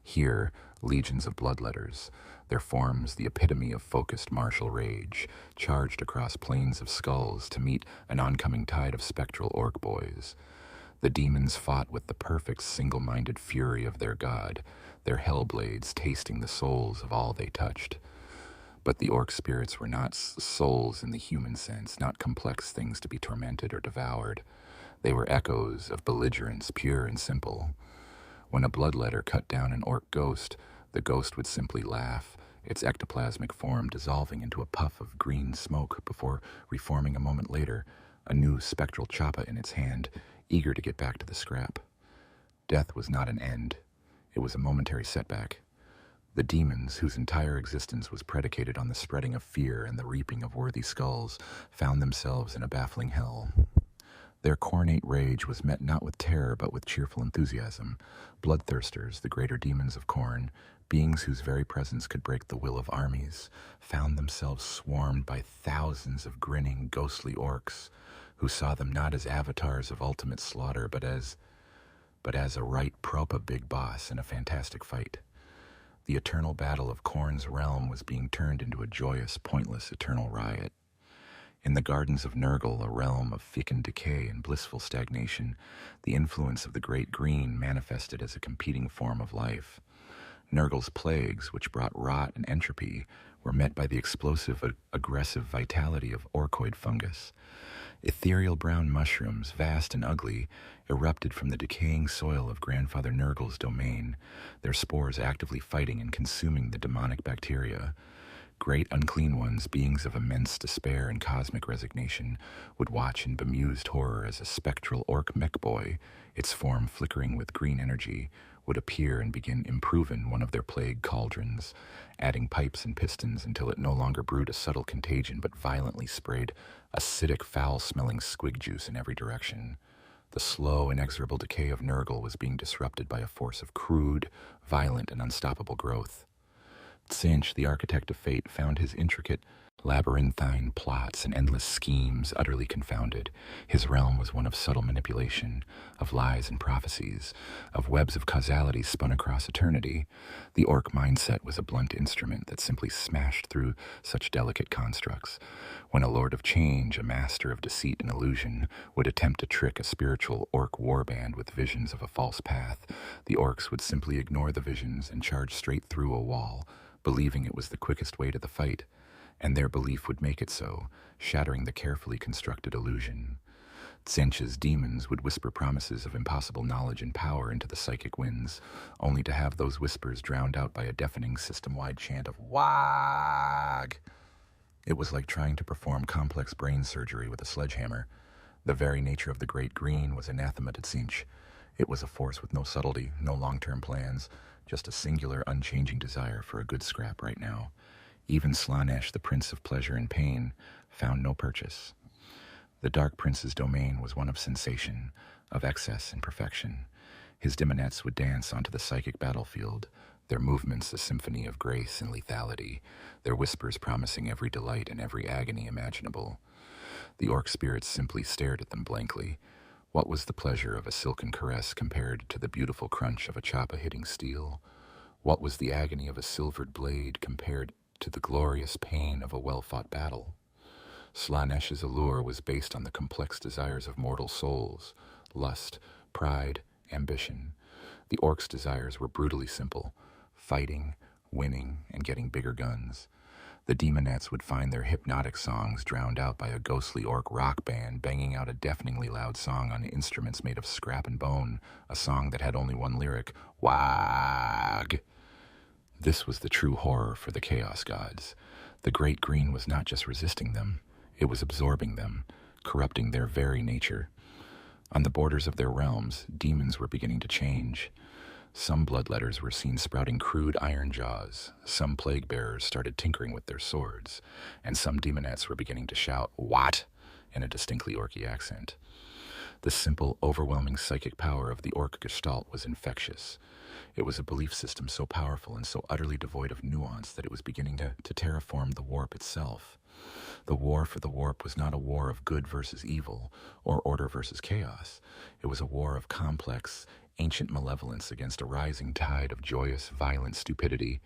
Here, legions of bloodletters, their forms the epitome of focused martial rage, charged across plains of skulls to meet an oncoming tide of spectral orc boys. The demons fought with the perfect single-minded fury of their god, their hellblades tasting the souls of all they touched. But the orc spirits were not souls in the human sense, not complex things to be tormented or devoured. They were echoes of belligerence, pure and simple. When a bloodletter cut down an orc ghost, the ghost would simply laugh, its ectoplasmic form dissolving into a puff of green smoke before reforming a moment later, a new spectral choppa in its hand, eager to get back to the scrap. Death was not an end. It was a momentary setback. The demons, whose entire existence was predicated on the spreading of fear and the reaping of worthy skulls, found themselves in a baffling hell. Their cornate rage was met not with terror but with cheerful enthusiasm. Bloodthirsters, the greater demons of Khorne, beings whose very presence could break the will of armies, found themselves swarmed by thousands of grinning, ghostly orcs, who saw them not as avatars of ultimate slaughter, but as a right proper big boss in a fantastic fight. The eternal battle of Khorne's realm was being turned into a joyous, pointless, eternal riot. In the gardens of Nurgle, a realm of fecund decay and blissful stagnation, the influence of the Great Green manifested as a competing form of life. Nurgle's plagues, which brought rot and entropy, were met by the explosive, aggressive vitality of orcoid fungus. Ethereal brown mushrooms, vast and ugly, erupted from the decaying soil of Grandfather Nurgle's domain, their spores actively fighting and consuming the demonic bacteria. Great unclean ones, beings of immense despair and cosmic resignation, would watch in bemused horror as a spectral orc mech boy, its form flickering with green energy, would appear and begin improving one of their plague cauldrons, adding pipes and pistons until it no longer brewed a subtle contagion but violently sprayed acidic, foul-smelling squig juice in every direction. The slow, inexorable decay of Nurgle was being disrupted by a force of crude, violent, and unstoppable growth. Tzeentch, the architect of fate, found his intricate, labyrinthine plots and endless schemes utterly confounded. His realm was one of subtle manipulation, of lies and prophecies, of webs of causality spun across eternity. The orc mindset was a blunt instrument that simply smashed through such delicate constructs. When a lord of change, a master of deceit and illusion, would attempt to trick a spiritual orc warband with visions of a false path, the orcs would simply ignore the visions and charge straight through a wall, believing it was the quickest way to the fight. And their belief would make it so, shattering the carefully constructed illusion. Tzeentch's demons would whisper promises of impossible knowledge and power into the psychic winds, only to have those whispers drowned out by a deafening system-wide chant of WAAAGH. It was like trying to perform complex brain surgery with a sledgehammer. The very nature of the Great Green was anathema to Tzeentch. It was a force with no subtlety, no long-term plans, just a singular, unchanging desire for a good scrap right now. Even Slaanesh, the prince of pleasure and pain, found no purchase. The Dark Prince's domain was one of sensation, of excess and perfection. His demonettes would dance onto the psychic battlefield, their movements a symphony of grace and lethality, their whispers promising every delight and every agony imaginable. The orc spirits simply stared at them blankly. What was the pleasure of a silken caress compared to the beautiful crunch of a choppa hitting steel? What was the agony of a silvered blade compared to the glorious pain of a well-fought battle? Slaanesh's allure was based on the complex desires of mortal souls, lust, pride, ambition. The orcs' desires were brutally simple: fighting, winning, and getting bigger guns. The demonettes would find their hypnotic songs drowned out by a ghostly orc rock band banging out a deafeningly loud song on instruments made of scrap and bone, a song that had only one lyric: WAAAGH. This was the true horror for the Chaos Gods. The Great Green was not just resisting them, it was absorbing them, corrupting their very nature. On the borders of their realms, demons were beginning to change. Some bloodletters were seen sprouting crude iron jaws, some plague bearers started tinkering with their swords, and some demonettes were beginning to shout, "What?" in a distinctly Orky accent. The simple, overwhelming psychic power of the Ork gestalt was infectious. It was a belief system so powerful and so utterly devoid of nuance that it was beginning to terraform the warp itself. The war for the warp was not a war of good versus evil, or order versus chaos. It was a war of complex, ancient malevolence against a rising tide of joyous, violent stupidity,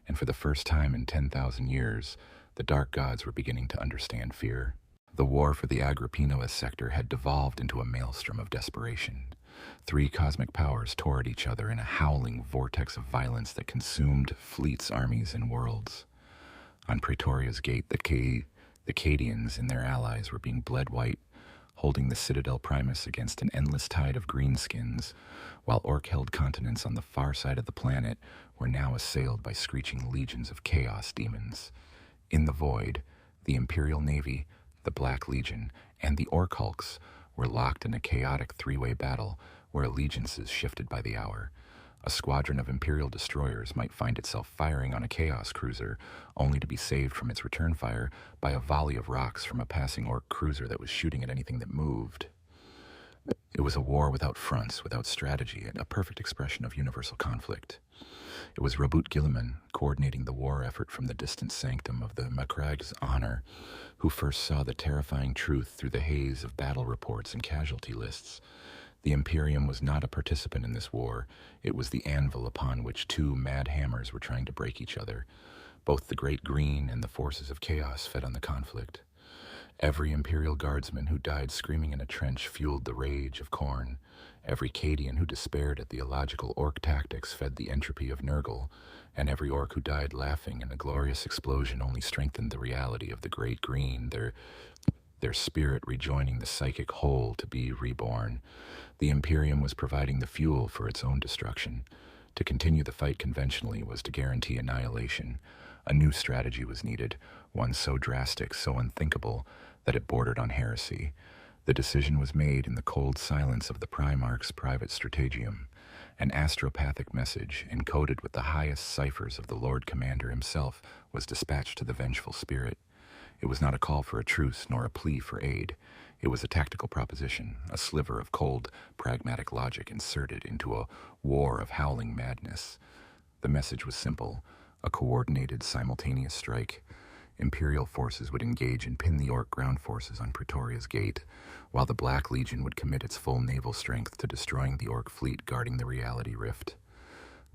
and for the first time in 10,000 years, the dark gods were beginning to understand fear. The war for the Agrippinois sector had devolved into a maelstrom of desperation. Three cosmic powers tore at each other in a howling vortex of violence that consumed fleets, armies, and worlds. On Praetoria's gate, the Cadians and their allies were being bled white, holding the Citadel Primus against an endless tide of greenskins, while Ork-held continents on the far side of the planet were now assailed by screeching legions of chaos demons. In the void, the Imperial Navy, the Black Legion, and the Ork Hulks were locked in a chaotic three-way battle where allegiances shifted by the hour. A squadron of Imperial destroyers might find itself firing on a Chaos cruiser, only to be saved from its return fire by a volley of rocks from a passing Ork cruiser that was shooting at anything that moved. It was a war without fronts, without strategy, and a perfect expression of universal conflict. It was Roboute Guilliman, coordinating the war effort from the distant sanctum of the Macragh's honor, who first saw the terrifying truth through the haze of battle reports and casualty lists. The Imperium was not a participant in this war. It was the anvil upon which two mad hammers were trying to break each other. Both the Great Green and the forces of chaos fed on the conflict. Every Imperial guardsman who died screaming in a trench fueled the rage of Khorne. Every Cadian who despaired at the illogical Ork tactics fed the entropy of Nurgle, and every Ork who died laughing in a glorious explosion only strengthened the reality of the Great Green, their spirit rejoining the psychic whole to be reborn. The Imperium was providing the fuel for its own destruction. To continue the fight conventionally was to guarantee annihilation. A new strategy was needed, one so drastic, so unthinkable, that it bordered on heresy. The decision was made in the cold silence of the Primarch's private stratagem. An astropathic message, encoded with the highest ciphers of the Lord Commander himself, was dispatched to the vengeful spirit. It was not a call for a truce, nor a plea for aid. It was a tactical proposition, a sliver of cold, pragmatic logic inserted into a war of howling madness. The message was simple: a coordinated, simultaneous strike. Imperial forces would engage and pin the Ork ground forces on Praetoria's gate, while the Black Legion would commit its full naval strength to destroying the Ork fleet guarding the reality rift.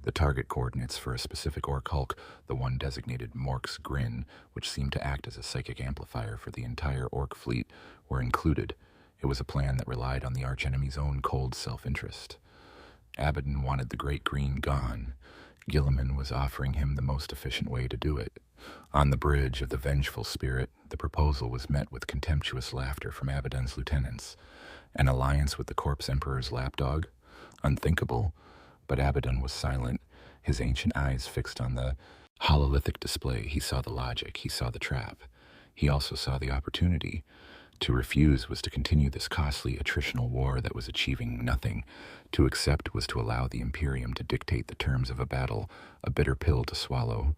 The target coordinates for a specific Ork Hulk, the one designated Mork's Grin, which seemed to act as a psychic amplifier for the entire Ork fleet, were included. It was a plan that relied on the archenemy's own cold self-interest. Abaddon wanted the Great Green gone. Guilliman was offering him the most efficient way to do it. On the bridge of the vengeful spirit, the proposal was met with contemptuous laughter from Abaddon's lieutenants. An alliance with the Corpse Emperor's lapdog? Unthinkable. But Abaddon was silent, his ancient eyes fixed on the hololithic display. He saw the logic, he saw the trap. He also saw the opportunity. To refuse was to continue this costly attritional war that was achieving nothing. To accept was to allow the Imperium to dictate the terms of a battle, a bitter pill to swallow.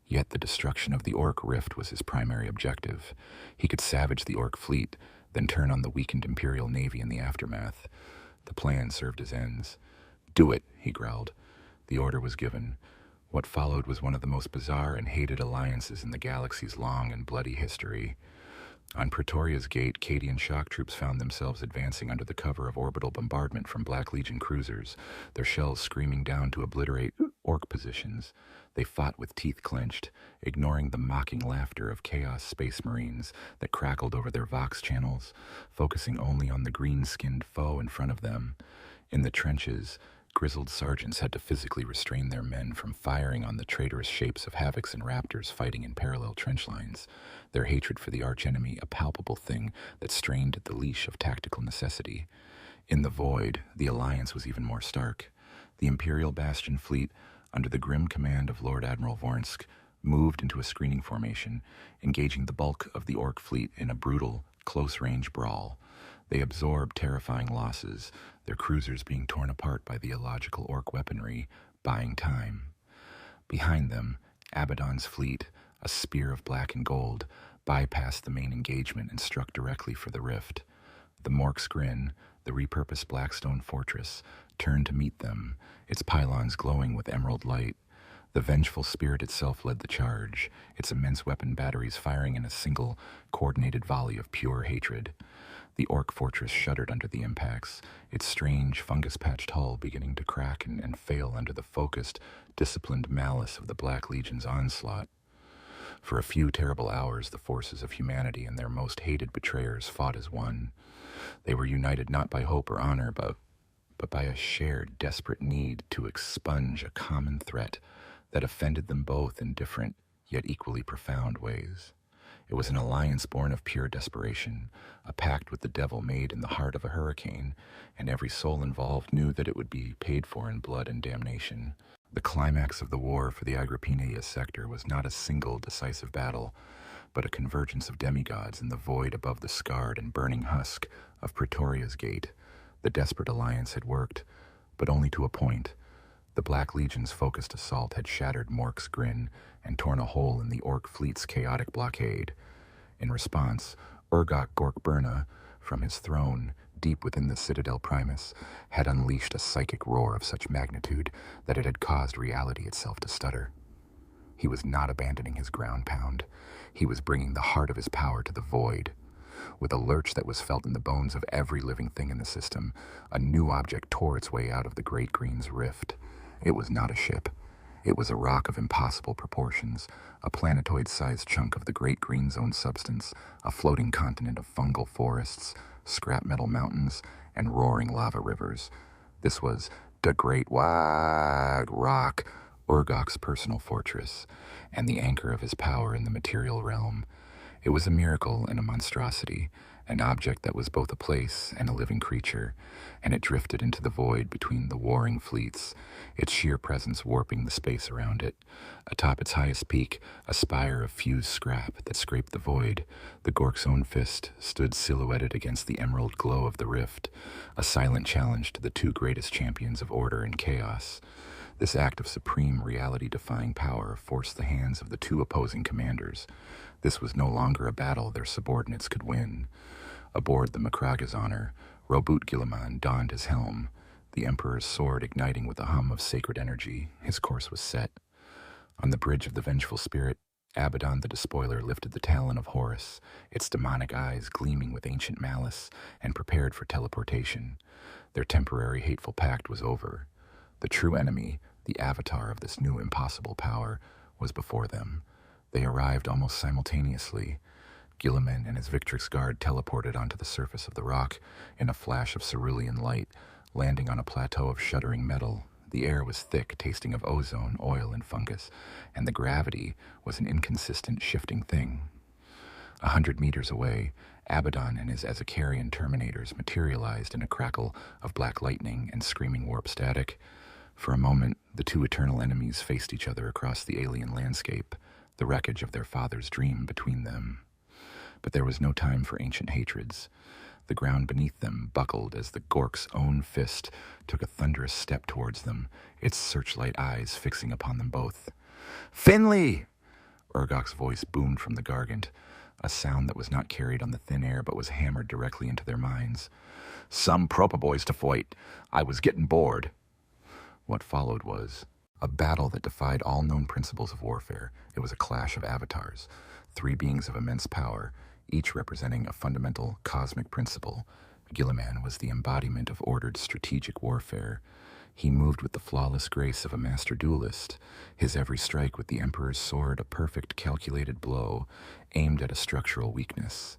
Yet the destruction of the Ork rift was his primary objective. He could savage the Ork fleet, then turn on the weakened Imperial Navy in the aftermath. The plan served his ends. "Do it," he growled. The order was given. What followed was one of the most bizarre and hated alliances in the galaxy's long and bloody history. On Praetoria's gate, Cadian shock troops found themselves advancing under the cover of orbital bombardment from Black Legion cruisers, their shells screaming down to obliterate Ork positions. They fought with teeth clenched, ignoring the mocking laughter of Chaos Space Marines that crackled over their Vox channels, focusing only on the green-skinned foe in front of them. In the trenches, grizzled sergeants had to physically restrain their men from firing on the traitorous shapes of Havocs and Raptors fighting in parallel trench lines, their hatred for the archenemy a palpable thing that strained at the leash of tactical necessity. In the void, the alliance was even more stark. The Imperial Bastion fleet, under the grim command of Lord Admiral Vornsk, moved into a screening formation, engaging the bulk of the Ork fleet in a brutal, close-range brawl. They absorbed terrifying losses, their cruisers being torn apart by the illogical Ork weaponry, buying time. Behind them, Abaddon's fleet, a spear of black and gold, bypassed the main engagement and struck directly for the rift. The Mork's Grin, the repurposed Blackstone fortress, turned to meet them, its pylons glowing with emerald light. The vengeful spirit itself led the charge, its immense weapon batteries firing in a single, coordinated volley of pure hatred. The Ork fortress shuddered under the impacts, its strange, fungus-patched hull beginning to crack and fail under the focused, disciplined malice of the Black Legion's onslaught. For a few terrible hours, the forces of humanity and their most hated betrayers fought as one. They were united not by hope or honor, but by a shared, desperate need to expunge a common threat that offended them both in different, yet equally profound ways. It was an alliance born of pure desperation, a pact with the devil made in the heart of a hurricane, and every soul involved knew that it would be paid for in blood and damnation. The climax of the war for the Agrippina sector was not a single decisive battle, but a convergence of demigods in the void above the scarred and burning husk of Praetoria's gate. The desperate alliance had worked, but only to a point. The Black Legion's focused assault had shattered Mork's Grin and torn a hole in the Ork fleet's chaotic blockade. In response, Urgok Gorkburna, from his throne, deep within the Citadel Primus, had unleashed a psychic roar of such magnitude that it had caused reality itself to stutter. He was not abandoning his ground pound. He was bringing the heart of his power to the void. With a lurch that was felt in the bones of every living thing in the system, a new object tore its way out of the Great Green's rift. It was not a ship. It was a rock of impossible proportions, a planetoid-sized chunk of the Great Green's own substance, a floating continent of fungal forests, scrap metal mountains, and roaring lava rivers. This was the Great WAAAGH rock, Urgok's personal fortress, and the anchor of his power in the material realm. It was a miracle and a monstrosity, an object that was both a place and a living creature, and it drifted into the void between the warring fleets, its sheer presence warping the space around it. Atop its highest peak, a spire of fused scrap that scraped the void, the Gork's own fist stood silhouetted against the emerald glow of the rift, a silent challenge to the two greatest champions of order and chaos. This act of supreme reality-defying power forced the hands of the two opposing commanders. This was no longer a battle their subordinates could win. Aboard the WAAAGH's honor, Roboute Guilliman donned his helm, the Emperor's sword igniting with a hum of sacred energy. His course was set. On the bridge of the vengeful spirit, Abaddon the Despoiler lifted the talon of Horus, its demonic eyes gleaming with ancient malice, and prepared for teleportation. Their temporary hateful pact was over. The true enemy, the avatar of this new impossible power, was before them. They arrived almost simultaneously. Guilliman and his Victrix guard teleported onto the surface of the rock in a flash of cerulean light, landing on a plateau of shuddering metal. The air was thick, tasting of ozone, oil, and fungus, and the gravity was an inconsistent, shifting thing. 100 meters away, Abaddon and his Ezekarian Terminators materialized in a crackle of black lightning and screaming warp static. For a moment, the two eternal enemies faced each other across the alien landscape, the wreckage of their father's dream between them. But there was no time for ancient hatreds. The ground beneath them buckled as the Gork's own fist took a thunderous step towards them, its searchlight eyes fixing upon them both. "Finley!" Urgok's voice boomed from the Gargant, a sound that was not carried on the thin air but was hammered directly into their minds. "Some proper boys to fight. I was getting bored." What followed was a battle that defied all known principles of warfare. It was a clash of avatars, three beings of immense power, each representing a fundamental cosmic principle. Guilliman was the embodiment of ordered strategic warfare. He moved with the flawless grace of a master duelist, his every strike with the Emperor's sword a perfect calculated blow, aimed at a structural weakness.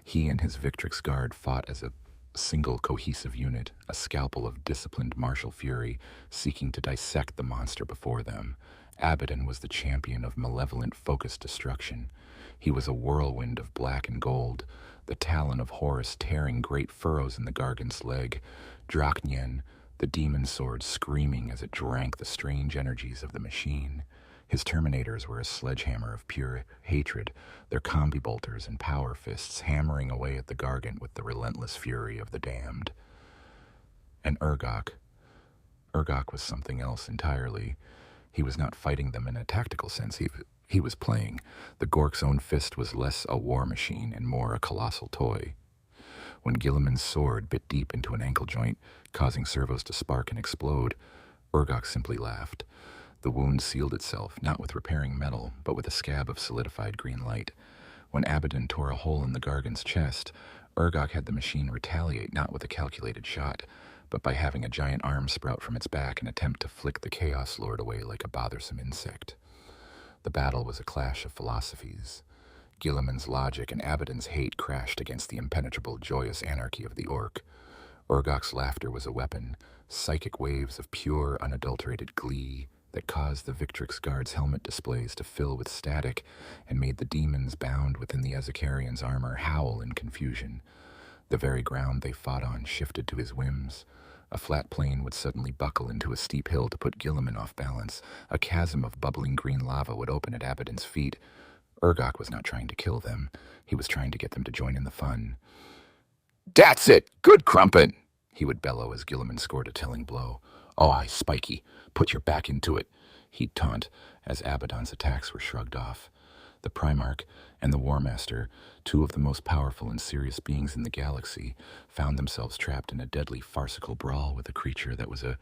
He and his Victrix guard fought as a single cohesive unit, a scalpel of disciplined martial fury, seeking to dissect the monster before them. Abaddon was the champion of malevolent, focused destruction. He was a whirlwind of black and gold, the talon of Horus tearing great furrows in the Gargant's leg, Draknyen, the demon sword screaming as it drank the strange energies of the machine. His terminators were a sledgehammer of pure hatred, their combi bolters and power fists hammering away at the gargant with the relentless fury of the damned. And Urgok was something else entirely. He was not fighting them in a tactical sense. He was playing. The Gork's own fist was less a war machine and more a colossal toy. When Guilliman's sword bit deep into an ankle joint, causing servos to spark and explode, Urgok simply laughed. The wound sealed itself, not with repairing metal, but with a scab of solidified green light. When Abaddon tore a hole in the Gargan's chest, Urgok had the machine retaliate not with a calculated shot, but by having a giant arm sprout from its back and attempt to flick the Chaos Lord away like a bothersome insect. The battle was a clash of philosophies. Guilliman's logic and Abaddon's hate crashed against the impenetrable, joyous anarchy of the Ork. Urgok's laughter was a weapon, psychic waves of pure, unadulterated glee that caused the Victrix Guard's helmet displays to fill with static and made the demons bound within the Ezekarian's armor howl in confusion. The very ground they fought on shifted to his whims. A flat plain would suddenly buckle into a steep hill to put Guilliman off balance. A chasm of bubbling green lava would open at Abaddon's feet. Urgok was not trying to kill them. He was trying to get them to join in the fun. "That's it! Good crumpet!" he would bellow as Guilliman scored a telling blow. "Oh, aye, Spiky, put your back into it," he'd taunt as Abaddon's attacks were shrugged off. The Primarch and the War Master, two of the most powerful and serious beings in the galaxy, found themselves trapped in a deadly farcical brawl with a creature that was a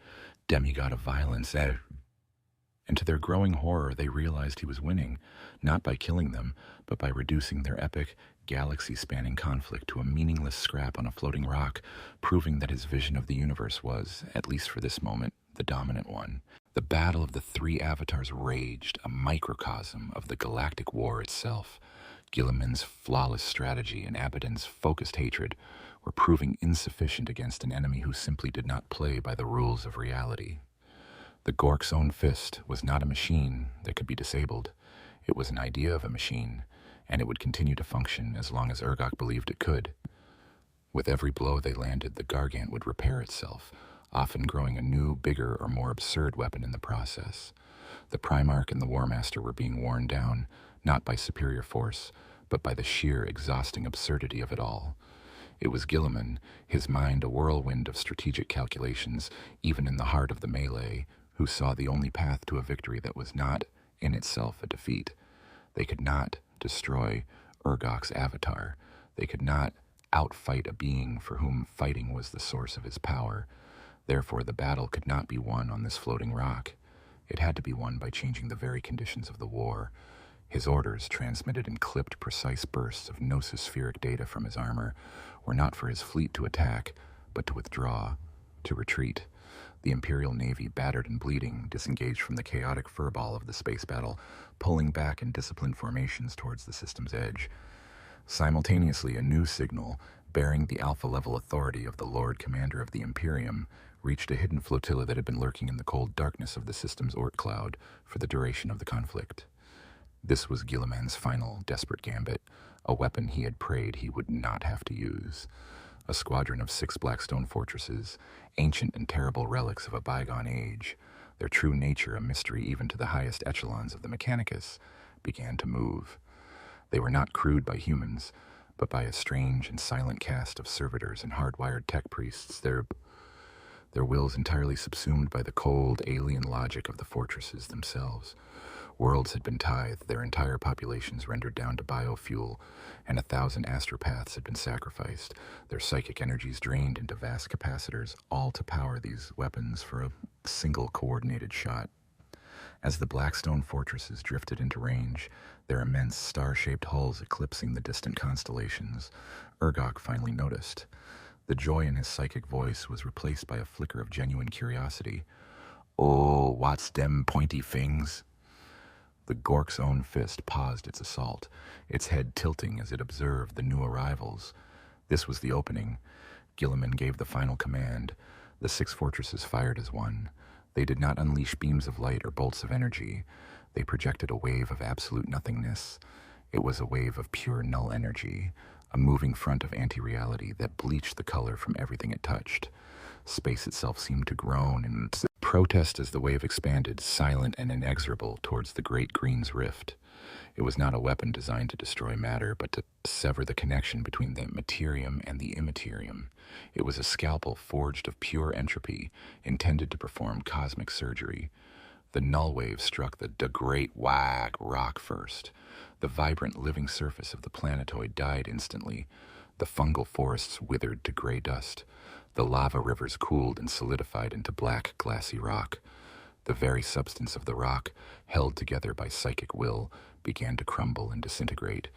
demigod of violence. And to their growing horror, they realized he was winning, not by killing them, but by reducing their epic, galaxy-spanning conflict to a meaningless scrap on a floating rock, proving that his vision of the universe was, at least for this moment, the dominant one. The battle of the three avatars raged, a microcosm of the galactic war itself. Guilliman's flawless strategy and Abaddon's focused hatred were proving insufficient against an enemy who simply did not play by the rules of reality. The Gork's own fist was not a machine that could be disabled. It was an idea of a machine, and it would continue to function as long as Urgok believed it could. With every blow they landed, the Gargant would repair itself, often growing a new, bigger, or more absurd weapon in the process. The Primarch and the War Master were being worn down, not by superior force, but by the sheer, exhausting absurdity of it all. It was Guilliman, his mind a whirlwind of strategic calculations, even in the heart of the melee, who saw the only path to a victory that was not, in itself, a defeat. They could not destroy Urgok's avatar. They could not outfight a being for whom fighting was the source of his power. Therefore, the battle could not be won on this floating rock. It had to be won by changing the very conditions of the war. His orders, transmitted in clipped, precise bursts of nosospheric data from his armor, were not for his fleet to attack, but to withdraw, to retreat. The Imperial Navy, battered and bleeding, disengaged from the chaotic furball of the space battle, pulling back in disciplined formations towards the system's edge. Simultaneously, a new signal, bearing the alpha-level authority of the Lord Commander of the Imperium, reached a hidden flotilla that had been lurking in the cold darkness of the system's Ork cloud for the duration of the conflict. This was Guilliman's final, desperate gambit, a weapon he had prayed he would not have to use. A squadron of 6 blackstone fortresses, ancient and terrible relics of a bygone age, their true nature a mystery even to the highest echelons of the Mechanicus, began to move. They were not crewed by humans, but by a strange and silent caste of servitors and hardwired tech priests, their wills entirely subsumed by the cold, alien logic of the fortresses themselves. Worlds had been tithed, their entire populations rendered down to biofuel, and 1,000 astropaths had been sacrificed, their psychic energies drained into vast capacitors, all to power these weapons for a single coordinated shot. As the Blackstone fortresses drifted into range, their immense star-shaped hulls eclipsing the distant constellations, Urgok finally noticed. The joy in his psychic voice was replaced by a flicker of genuine curiosity. "Oh, what's dem pointy things?" The Gork's own fist paused its assault, its head tilting as it observed the new arrivals. This was the opening. Guilliman gave the final command. The 6 fortresses fired as one. They did not unleash beams of light or bolts of energy. They projected a wave of absolute nothingness. It was a wave of pure null energy, a moving front of anti-reality that bleached the color from everything it touched. Space itself seemed to groan in its protest as the wave expanded, silent and inexorable, towards the Great Green's rift. It was not a weapon designed to destroy matter, but to sever the connection between the materium and the immaterium. It was a scalpel forged of pure entropy, intended to perform cosmic surgery. The null wave struck the Great WAAAGH rock first. The vibrant living surface of the planetoid died instantly. The fungal forests withered to gray dust. The lava rivers cooled and solidified into black, glassy rock. The very substance of the rock, held together by psychic will, began to crumble and disintegrate.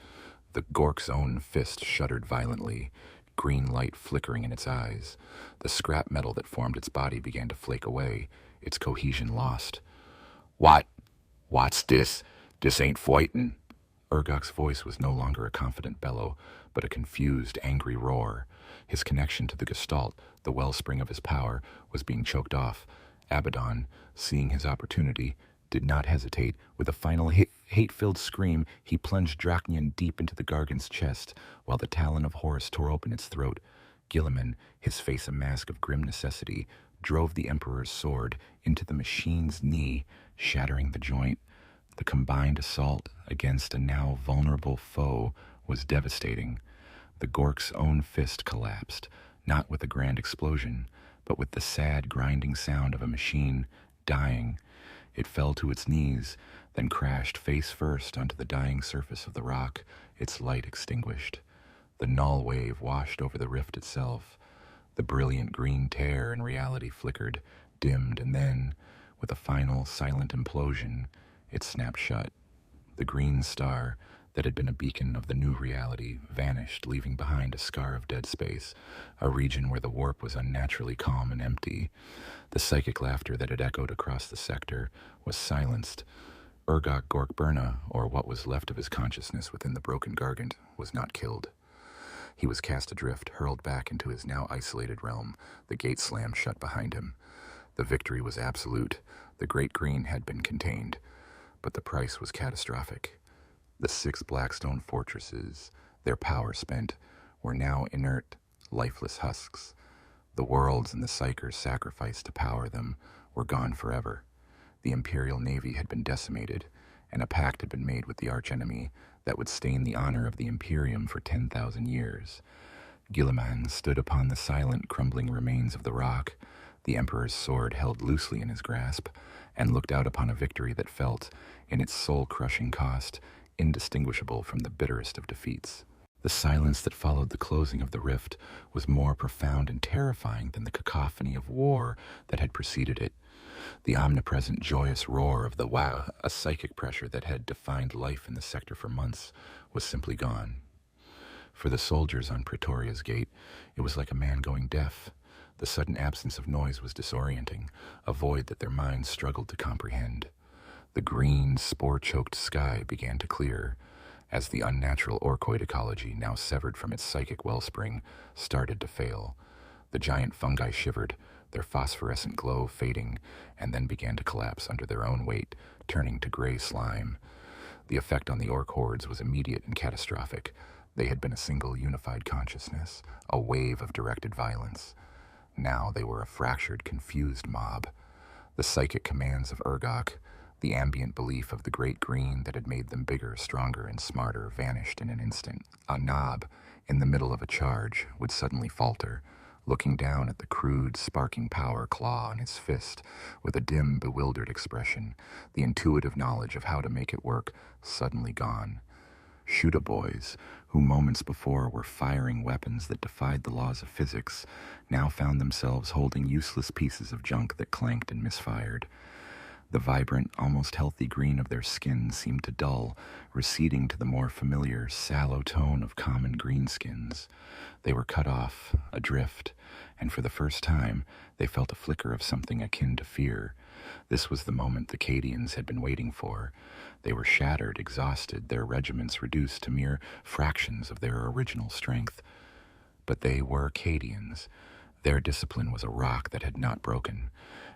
The Gork's own fist shuddered violently, green light flickering in its eyes. The scrap metal that formed its body began to flake away, its cohesion lost. What's this? This ain't fightin'." Urgogh's voice was no longer a confident bellow, but a confused, angry roar. His connection to the Gestalt, the wellspring of his power, was being choked off. Abaddon, seeing his opportunity, did not hesitate. With a final hate-filled scream, he plunged Drachnian deep into the Gargan's chest, while the talon of Horus tore open its throat. Guilliman, his face a mask of grim necessity, drove the Emperor's sword into the machine's knee, shattering the joint. The combined assault against a now vulnerable foe was devastating. The Gork's own fist collapsed, not with a grand explosion, but with the sad, grinding sound of a machine dying. It fell to its knees, then crashed face first onto the dying surface of the rock, its light extinguished. The null wave washed over the rift itself. The brilliant green tear in reality flickered, dimmed, and then, with a final, silent implosion, it snapped shut. The green star, that had been a beacon of the new reality, vanished, leaving behind a scar of dead space, a region where the warp was unnaturally calm and empty. The psychic laughter that had echoed across the sector was silenced. Urgok Gorkburna, or what was left of his consciousness within the broken gargant, was not killed. He was cast adrift, hurled back into his now isolated realm. The gate slammed shut behind him. The victory was absolute. The Great Green had been contained, but the price was catastrophic. The 6 Blackstone fortresses, their power spent, were now inert, lifeless husks. The worlds and the psychers sacrificed to power them were gone forever. The Imperial Navy had been decimated, and a pact had been made with the archenemy that would stain the honor of the Imperium for 10,000 years. Guilliman stood upon the silent, crumbling remains of the rock, the Emperor's sword held loosely in his grasp, and looked out upon a victory that felt, in its soul-crushing cost, indistinguishable from the bitterest of defeats. The silence that followed the closing of the rift was more profound and terrifying than the cacophony of war that had preceded it. The omnipresent, joyous roar of the WAAAGH, a psychic pressure that had defined life in the sector for months, was simply gone. For the soldiers on Praetoria's gate, it was like a man going deaf. The sudden absence of noise was disorienting, a void that their minds struggled to comprehend. The green, spore-choked sky began to clear, as the unnatural orkoid ecology, now severed from its psychic wellspring, started to fail. The giant fungi shivered, their phosphorescent glow fading, and then began to collapse under their own weight, turning to gray slime. The effect on the orc hordes was immediate and catastrophic. They had been a single unified consciousness, a wave of directed violence. Now they were a fractured, confused mob. The psychic commands of Urgok, the ambient belief of the Great Green that had made them bigger, stronger, and smarter, vanished in an instant. A knob, in the middle of a charge, would suddenly falter, looking down at the crude, sparking power claw on his fist with a dim, bewildered expression, the intuitive knowledge of how to make it work suddenly gone. Shuta boys, who moments before were firing weapons that defied the laws of physics, now found themselves holding useless pieces of junk that clanked and misfired. The vibrant, almost healthy green of their skin seemed to dull, receding to the more familiar, sallow tone of common greenskins. They were cut off, adrift, and for the first time they felt a flicker of something akin to fear. This was the moment the Cadians had been waiting for. They were shattered, exhausted, their regiments reduced to mere fractions of their original strength. But they were Cadians. Their discipline was a rock that had not broken.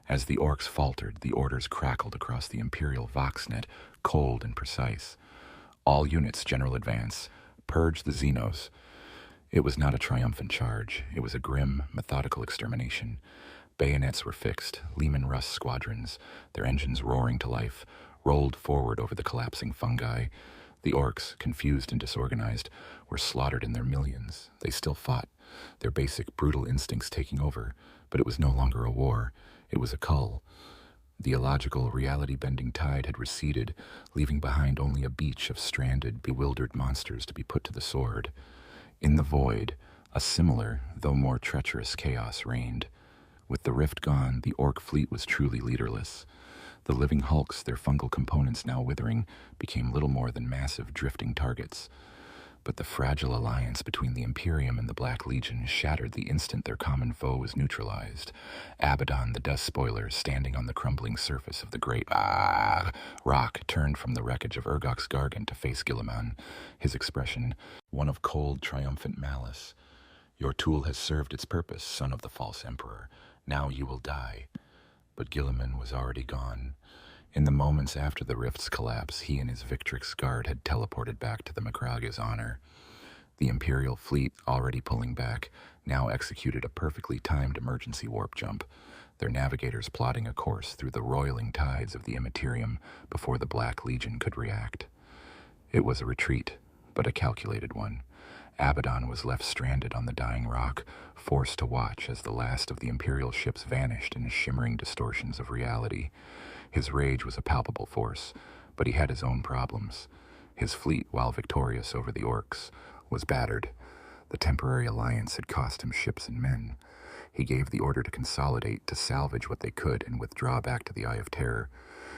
As the Orks faltered, the orders crackled across the Imperial Voxnet, cold and precise. All units, general advance. Purge the Xenos. It was not a triumphant charge. It was a grim, methodical extermination. Bayonets were fixed. Leman Russ squadrons, their engines roaring to life, rolled forward over the collapsing fungi. The Orks, confused and disorganized, were slaughtered in their millions. They still fought, their basic, brutal instincts taking over, but it was no longer a war. It was a cull. The illogical, reality-bending tide had receded, leaving behind only a beach of stranded, bewildered monsters to be put to the sword. In the void, a similar, though more treacherous chaos reigned. With the rift gone, the Ork fleet was truly leaderless. The living hulks, their fungal components now withering, became little more than massive drifting targets. But the fragile alliance between the Imperium and the Black Legion shattered the instant their common foe was neutralized. Abaddon, the Despoiler, standing on the crumbling surface of the Great WAAAGH rock, turned from the wreckage of Urgok's Gargant to face Guilliman, his expression one of cold, triumphant malice. "Your tool has served its purpose, son of the false emperor. Now you will die." But Guilliman was already gone. In the moments after the rift's collapse, he and his Victrix guard had teleported back to the WAAAGH's honor. The Imperial fleet, already pulling back, now executed a perfectly timed emergency warp jump, their navigators plotting a course through the roiling tides of the Imperium before the Black Legion could react. It was a retreat, but a calculated one. Abaddon was left stranded on the dying rock, forced to watch as the last of the Imperial ships vanished in shimmering distortions of reality. His rage was a palpable force, but he had his own problems. His fleet, while victorious over the Orks, was battered. The temporary alliance had cost him ships and men. He gave the order to consolidate, to salvage what they could, and withdraw back to the Eye of Terror.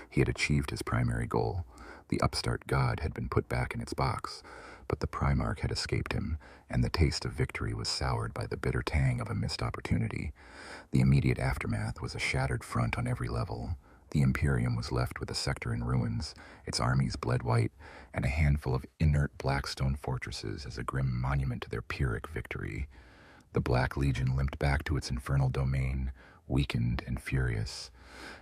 He had achieved his primary goal. The upstart god had been put back in its box, but the Primarch had escaped him, and the taste of victory was soured by the bitter tang of a missed opportunity. The immediate aftermath was a shattered front on every level. The Imperium was left with a sector in ruins, its armies bled white, and a handful of inert black stone fortresses as a grim monument to their Pyrrhic victory. The Black Legion limped back to its infernal domain, weakened and furious.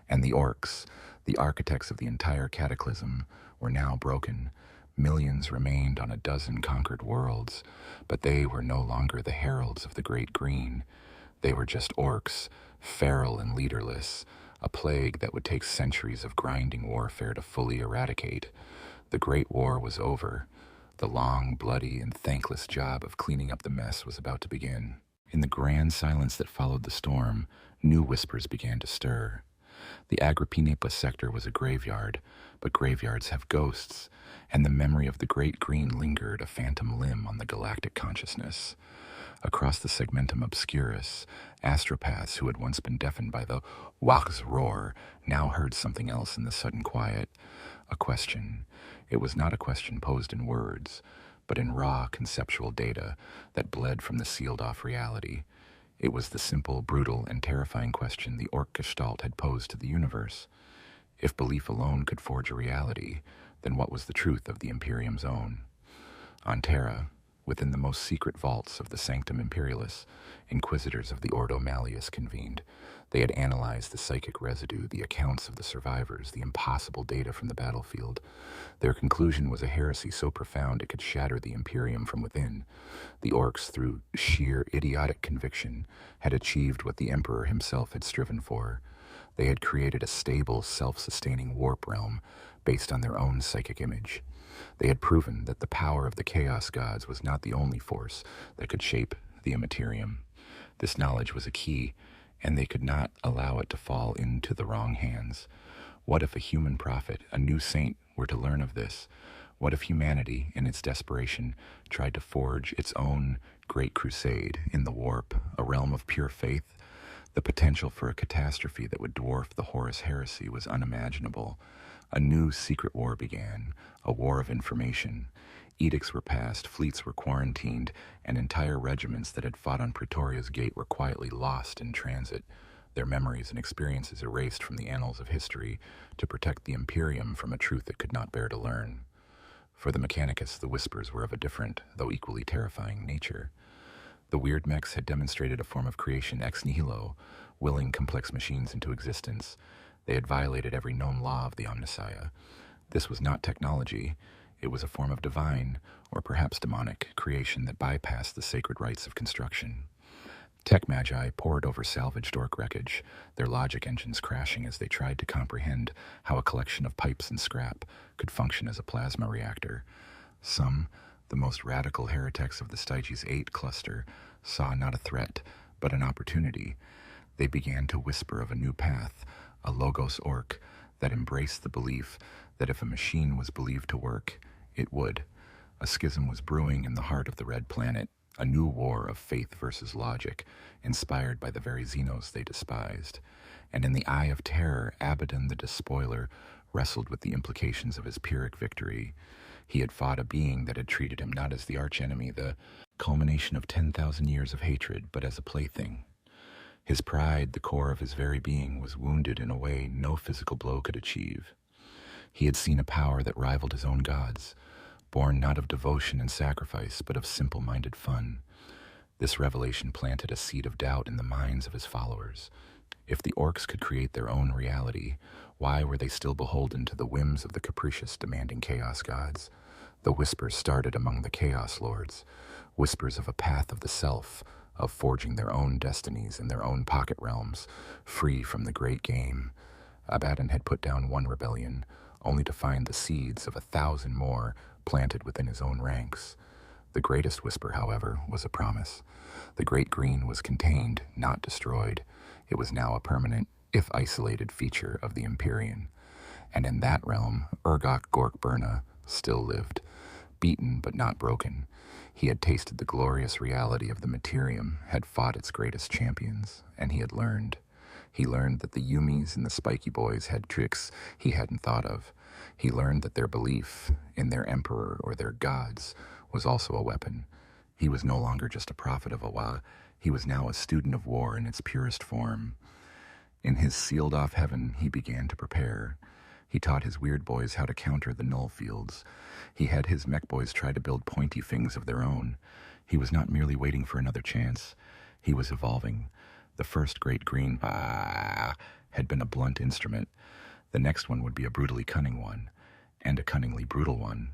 And the Orks, the architects of the entire cataclysm, were now broken. Millions remained on a dozen conquered worlds, but they were no longer the heralds of the Great Green. They were just Orks, feral and leaderless, a plague that would take centuries of grinding warfare to fully eradicate. The Great War was over. The long, bloody, and thankless job of cleaning up the mess was about to begin. In the grand silence that followed the storm, new whispers began to stir. The Agrippinapa sector was a graveyard, but graveyards have ghosts, and the memory of the Great Green lingered, a phantom limb on the galactic consciousness. Across the segmentum obscurus, astropaths who had once been deafened by the WAAAGH's roar now heard something else in the sudden quiet. A question. It was not a question posed in words, but in raw conceptual data that bled from the sealed-off reality. It was the simple, brutal, and terrifying question the Ork Gestalt had posed to the universe. If belief alone could forge a reality, then what was the truth of the Imperium's own? On Terra, within the most secret vaults of the Sanctum Imperialis, inquisitors of the Ordo Malleus convened. They had analyzed the psychic residue, the accounts of the survivors, the impossible data from the battlefield. Their conclusion was a heresy so profound it could shatter the Imperium from within. The Orks, through sheer idiotic conviction, had achieved what the Emperor himself had striven for. They had created a stable, self-sustaining warp realm based on their own psychic image. They had proven that the power of the Chaos Gods was not the only force that could shape the Imperium. This knowledge was a key, and they could not allow it to fall into the wrong hands. What if a human prophet, a new saint, were to learn of this? What if humanity, in its desperation, tried to forge its own great crusade in the warp, a realm of pure faith? The potential for a catastrophe that would dwarf the Horus heresy was unimaginable. A new secret war began, a war of information. Edicts were passed, fleets were quarantined, and entire regiments that had fought on Praetoria's gate were quietly lost in transit, their memories and experiences erased from the annals of history to protect the Imperium from a truth it could not bear to learn. For the Mechanicus, the whispers were of a different, though equally terrifying, nature. The weird mechs had demonstrated a form of creation ex nihilo, willing complex machines into existence. They had violated every known law of the Omnissiah. This was not technology. It was a form of divine, or perhaps demonic, creation that bypassed the sacred rites of construction. Tech magi pored over salvaged Ork wreckage, their logic engines crashing as they tried to comprehend how a collection of pipes and scrap could function as a plasma reactor. Some, the most radical heretics of the Styges 8 cluster, saw not a threat, but an opportunity. They began to whisper of a new path, a logos Ork, that embraced the belief that if a machine was believed to work, it would. A schism was brewing in the heart of the Red Planet, a new war of faith versus logic, inspired by the very Xenos they despised. And in the eye of terror, Abaddon the Despoiler wrestled with the implications of his Pyrrhic victory. He had fought a being that had treated him not as the archenemy, the culmination of 10,000 years of hatred, but as a plaything. His pride, the core of his very being, was wounded in a way no physical blow could achieve. He had seen a power that rivaled his own gods, born not of devotion and sacrifice, but of simple-minded fun. This revelation planted a seed of doubt in the minds of his followers. If the Orks could create their own reality, why were they still beholden to the whims of the capricious, demanding chaos gods? The whispers started among the chaos lords, whispers of a path of the self, of forging their own destinies in their own pocket realms, free from the great game. Abaddon had put down one rebellion, only to find the seeds of 1,000 more planted within his own ranks. The greatest whisper, however, was a promise. The Great Green was contained, not destroyed. It was now a permanent, if isolated, feature of the Imperium. And in that realm, Urgok Gork Burna still lived, beaten but not broken. He had tasted the glorious reality of the Imperium, had fought its greatest champions, and he had learned. He learned that the Yumis and the Spiky Boys had tricks he hadn't thought of. He learned that their belief in their emperor or their gods was also a weapon. He was no longer just a prophet of WAAAGH. He was now a student of war in its purest form. In his sealed-off heaven, he began to prepare. He taught his weird boys how to counter the null fields. He had his mech boys try to build pointy things of their own. He was not merely waiting for another chance. He was evolving. The first Great Green WAAAGH had been a blunt instrument. The next one would be a brutally cunning one, and a cunningly brutal one.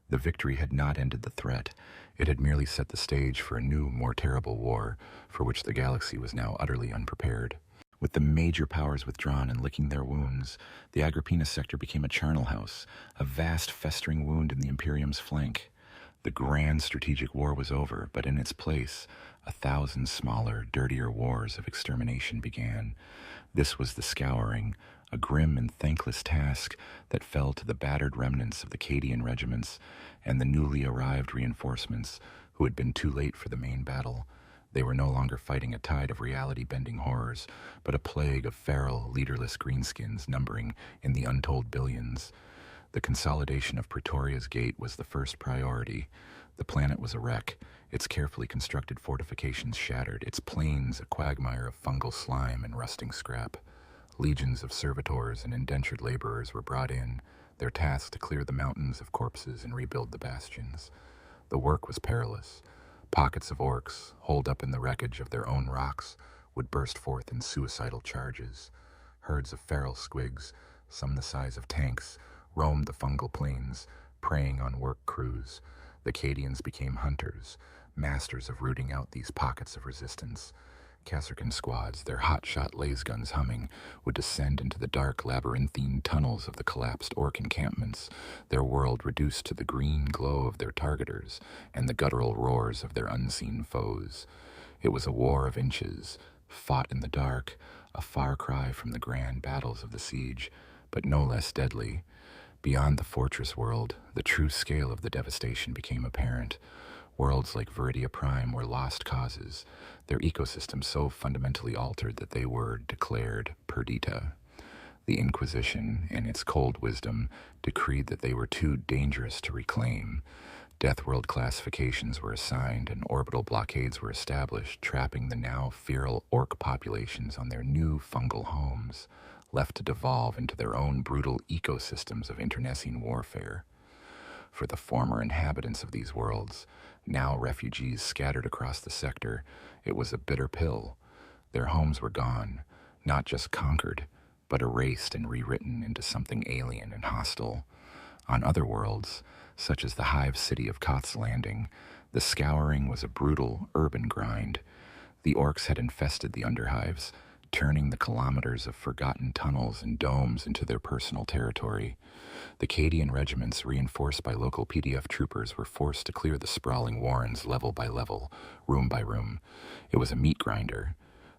The victory had not ended the threat. It had merely set the stage for a new, more terrible war, for which the galaxy was now utterly unprepared. With the major powers withdrawn and licking their wounds, the Agrippina sector became a charnel house, a vast festering wound in the Imperium's flank. The grand strategic war was over, but in its place, 1,000 smaller, dirtier wars of extermination began. This was the scouring, a grim and thankless task that fell to the battered remnants of the Cadian regiments and the newly arrived reinforcements who had been too late for the main battle. They were no longer fighting a tide of reality-bending horrors, but a plague of feral, leaderless greenskins numbering in the untold billions. The consolidation of Praetoria's Gate was the first priority. The planet was a wreck, its carefully constructed fortifications shattered, its plains a quagmire of fungal slime and rusting scrap. Legions of servitors and indentured laborers were brought in, their task to clear the mountains of corpses and rebuild the bastions. The work was perilous. Pockets of Orks, holed up in the wreckage of their own rocks, would burst forth in suicidal charges. Herds of feral squigs, some the size of tanks, roamed the fungal plains, preying on work crews. The Cadians became hunters, masters of rooting out these pockets of resistance. Kasserkin squads, their hot-shot laser guns humming, would descend into the dark labyrinthine tunnels of the collapsed Ork encampments, their world reduced to the green glow of their targeters and the guttural roars of their unseen foes. It was a war of inches, fought in the dark, a far cry from the grand battles of the siege, but no less deadly. Beyond the fortress world, the true scale of the devastation became apparent. Worlds like Viridia Prime were lost causes, their ecosystems so fundamentally altered that they were declared perdita. The Inquisition, in its cold wisdom, decreed that they were too dangerous to reclaim. Death World classifications were assigned and orbital blockades were established, trapping the now feral Ork populations on their new fungal homes, left to devolve into their own brutal ecosystems of internecine warfare. For the former inhabitants of these worlds, now refugees scattered across the sector, it was a bitter pill. Their homes were gone, not just conquered, but erased and rewritten into something alien and hostile. On other worlds, such as the hive city of Koth's Landing, the scouring was a brutal urban grind. The Orks had infested the underhives, turning the kilometers of forgotten tunnels and domes into their personal territory. The Cadian regiments, reinforced by local PDF troopers, were forced to clear the sprawling warrens level by level, room by room. It was a meat grinder.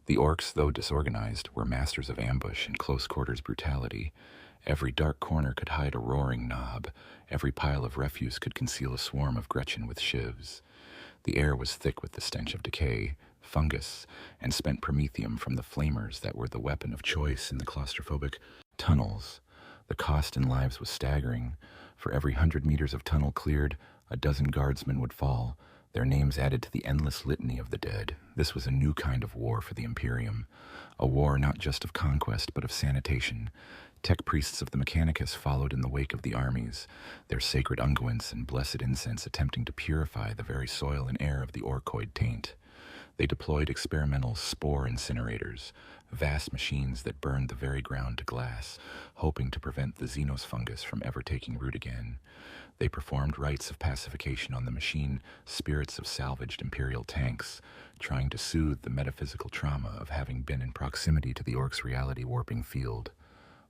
The Orks, though disorganized, were masters of ambush and close-quarters brutality. Every dark corner could hide a roaring knob. Every pile of refuse could conceal a swarm of Gretchen with shivs. The air was thick with the stench of decay, fungus, and spent promethium from the flamers that were the weapon of choice in the claustrophobic tunnels. The cost in lives was staggering. For every 100 meters of tunnel cleared, a dozen guardsmen would fall, their names added to the endless litany of the dead. This was a new kind of war for the Imperium, a war not just of conquest but of sanitation. Tech priests of the Mechanicus followed in the wake of the armies, their sacred unguents and blessed incense attempting to purify the very soil and air of the Orkoid taint. They deployed experimental spore incinerators, vast machines that burned the very ground to glass, hoping to prevent the Xenos fungus from ever taking root again. They performed rites of pacification on the machine spirits of salvaged Imperial tanks, trying to soothe the metaphysical trauma of having been in proximity to the Orks' reality warping field.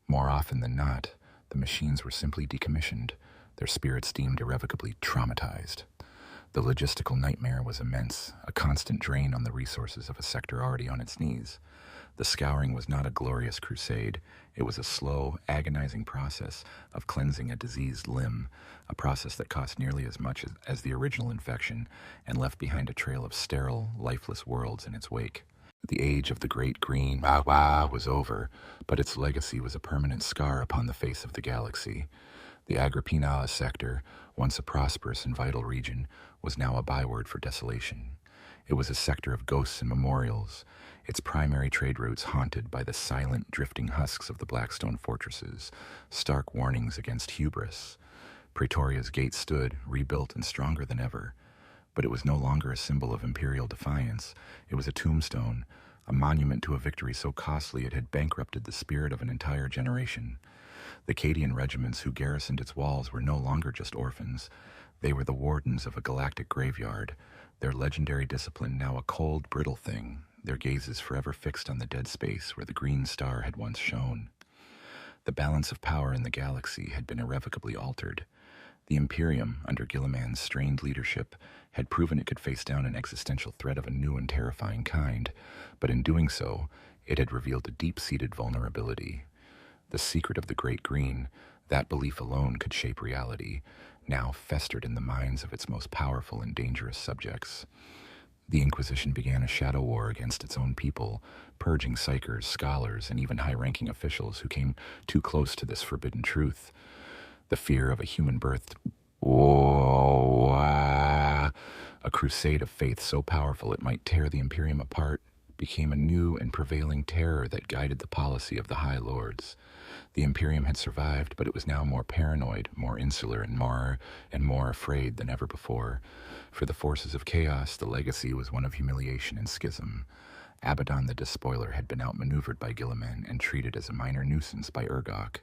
More often than not, the machines were simply decommissioned, their spirits deemed irrevocably traumatized. The logistical nightmare was immense, a constant drain on the resources of a sector already on its knees. The scouring was not a glorious crusade. It was a slow, agonizing process of cleansing a diseased limb, a process that cost nearly as much as the original infection and left behind a trail of sterile, lifeless worlds in its wake. The age of the Great Green WAAAGH was over, but its legacy was a permanent scar upon the face of the galaxy. The Agrippina sector, once a prosperous and vital region, was now a byword for desolation. It was a sector of ghosts and memorials, its primary trade routes haunted by the silent, drifting husks of the Blackstone fortresses, stark warnings against hubris. Praetoria's gate stood, rebuilt and stronger than ever. But it was no longer a symbol of imperial defiance. It was a tombstone, a monument to a victory so costly it had bankrupted the spirit of an entire generation. The Cadian regiments who garrisoned its walls were no longer just orphans. They were the wardens of a galactic graveyard, their legendary discipline now a cold, brittle thing, their gazes forever fixed on the dead space where the green star had once shone. The balance of power in the galaxy had been irrevocably altered. The Imperium, under Guilliman's strained leadership, had proven it could face down an existential threat of a new and terrifying kind, but in doing so, it had revealed a deep-seated vulnerability. The secret of the Great Green, that belief alone could shape reality, now festered in the minds of its most powerful and dangerous subjects. The Inquisition began a shadow war against its own people, purging psychers, scholars, and even high-ranking officials who came too close to this forbidden truth. The fear of a human-birthed WAAAGH, a crusade of faith so powerful it might tear the Imperium apart, became a new and prevailing terror that guided the policy of the High Lords. The Imperium had survived, but it was now more paranoid, more insular, and more afraid than ever before. For the forces of chaos, the legacy was one of humiliation and schism. Abaddon the Despoiler had been outmaneuvered by Guilliman and treated as a minor nuisance by WAAAGH.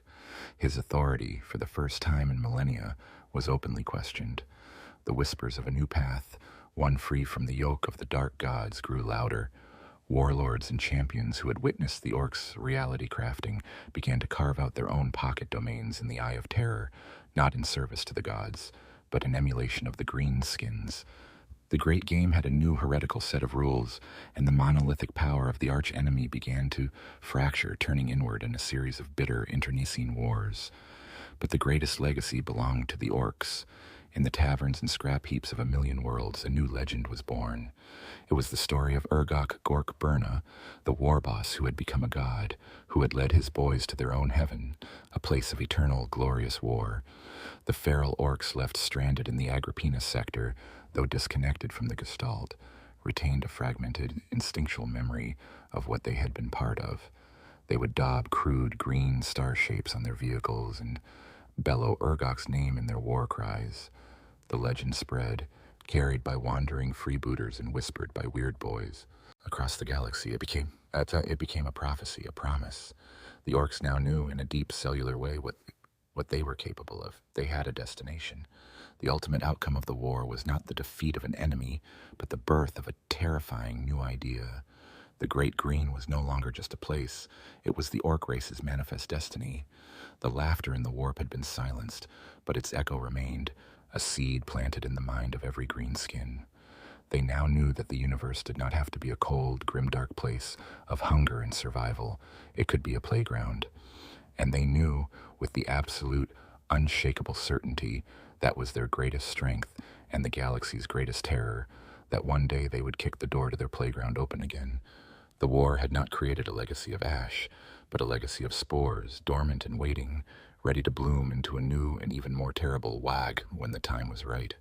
His authority, for the first time in millennia, was openly questioned. The whispers of a new path, one free from the yoke of the dark gods, grew louder. Warlords and champions who had witnessed the Orks' reality crafting began to carve out their own pocket domains in the Eye of Terror, not in service to the gods, but in emulation of the Greenskins. The great game had a new heretical set of rules, and the monolithic power of the arch-enemy began to fracture, turning inward in a series of bitter, internecine wars. But the greatest legacy belonged to the Orks. In the taverns and scrap heaps of a million worlds, a new legend was born. It was the story of Urgok Gork Burna, the war boss who had become a god, who had led his boys to their own heaven, a place of eternal, glorious war. The feral Orks left stranded in the Agrippina sector, though disconnected from the Gestalt, retained a fragmented, instinctual memory of what they had been part of. They would daub crude green star shapes on their vehicles and bellow Urgok's name in their war cries. The legend spread, carried by wandering freebooters and whispered by weird boys. Across the galaxy, it became a prophecy, a promise. The Orks now knew in a deep cellular way what they were capable of. They had a destination. The ultimate outcome of the war was not the defeat of an enemy, but the birth of a terrifying new idea. The Great Green was no longer just a place. It was the Ork race's manifest destiny. The laughter in the warp had been silenced, but its echo remained, a seed planted in the mind of every greenskin. They now knew that the universe did not have to be a cold, grimdark place of hunger and survival. It could be a playground. And they knew, with the absolute, unshakable certainty that was their greatest strength and the galaxy's greatest terror, that one day they would kick the door to their playground open again. The war had not created a legacy of ash, but a legacy of spores, dormant and waiting, ready to bloom into a new and even more terrible WAAAGH when the time was right.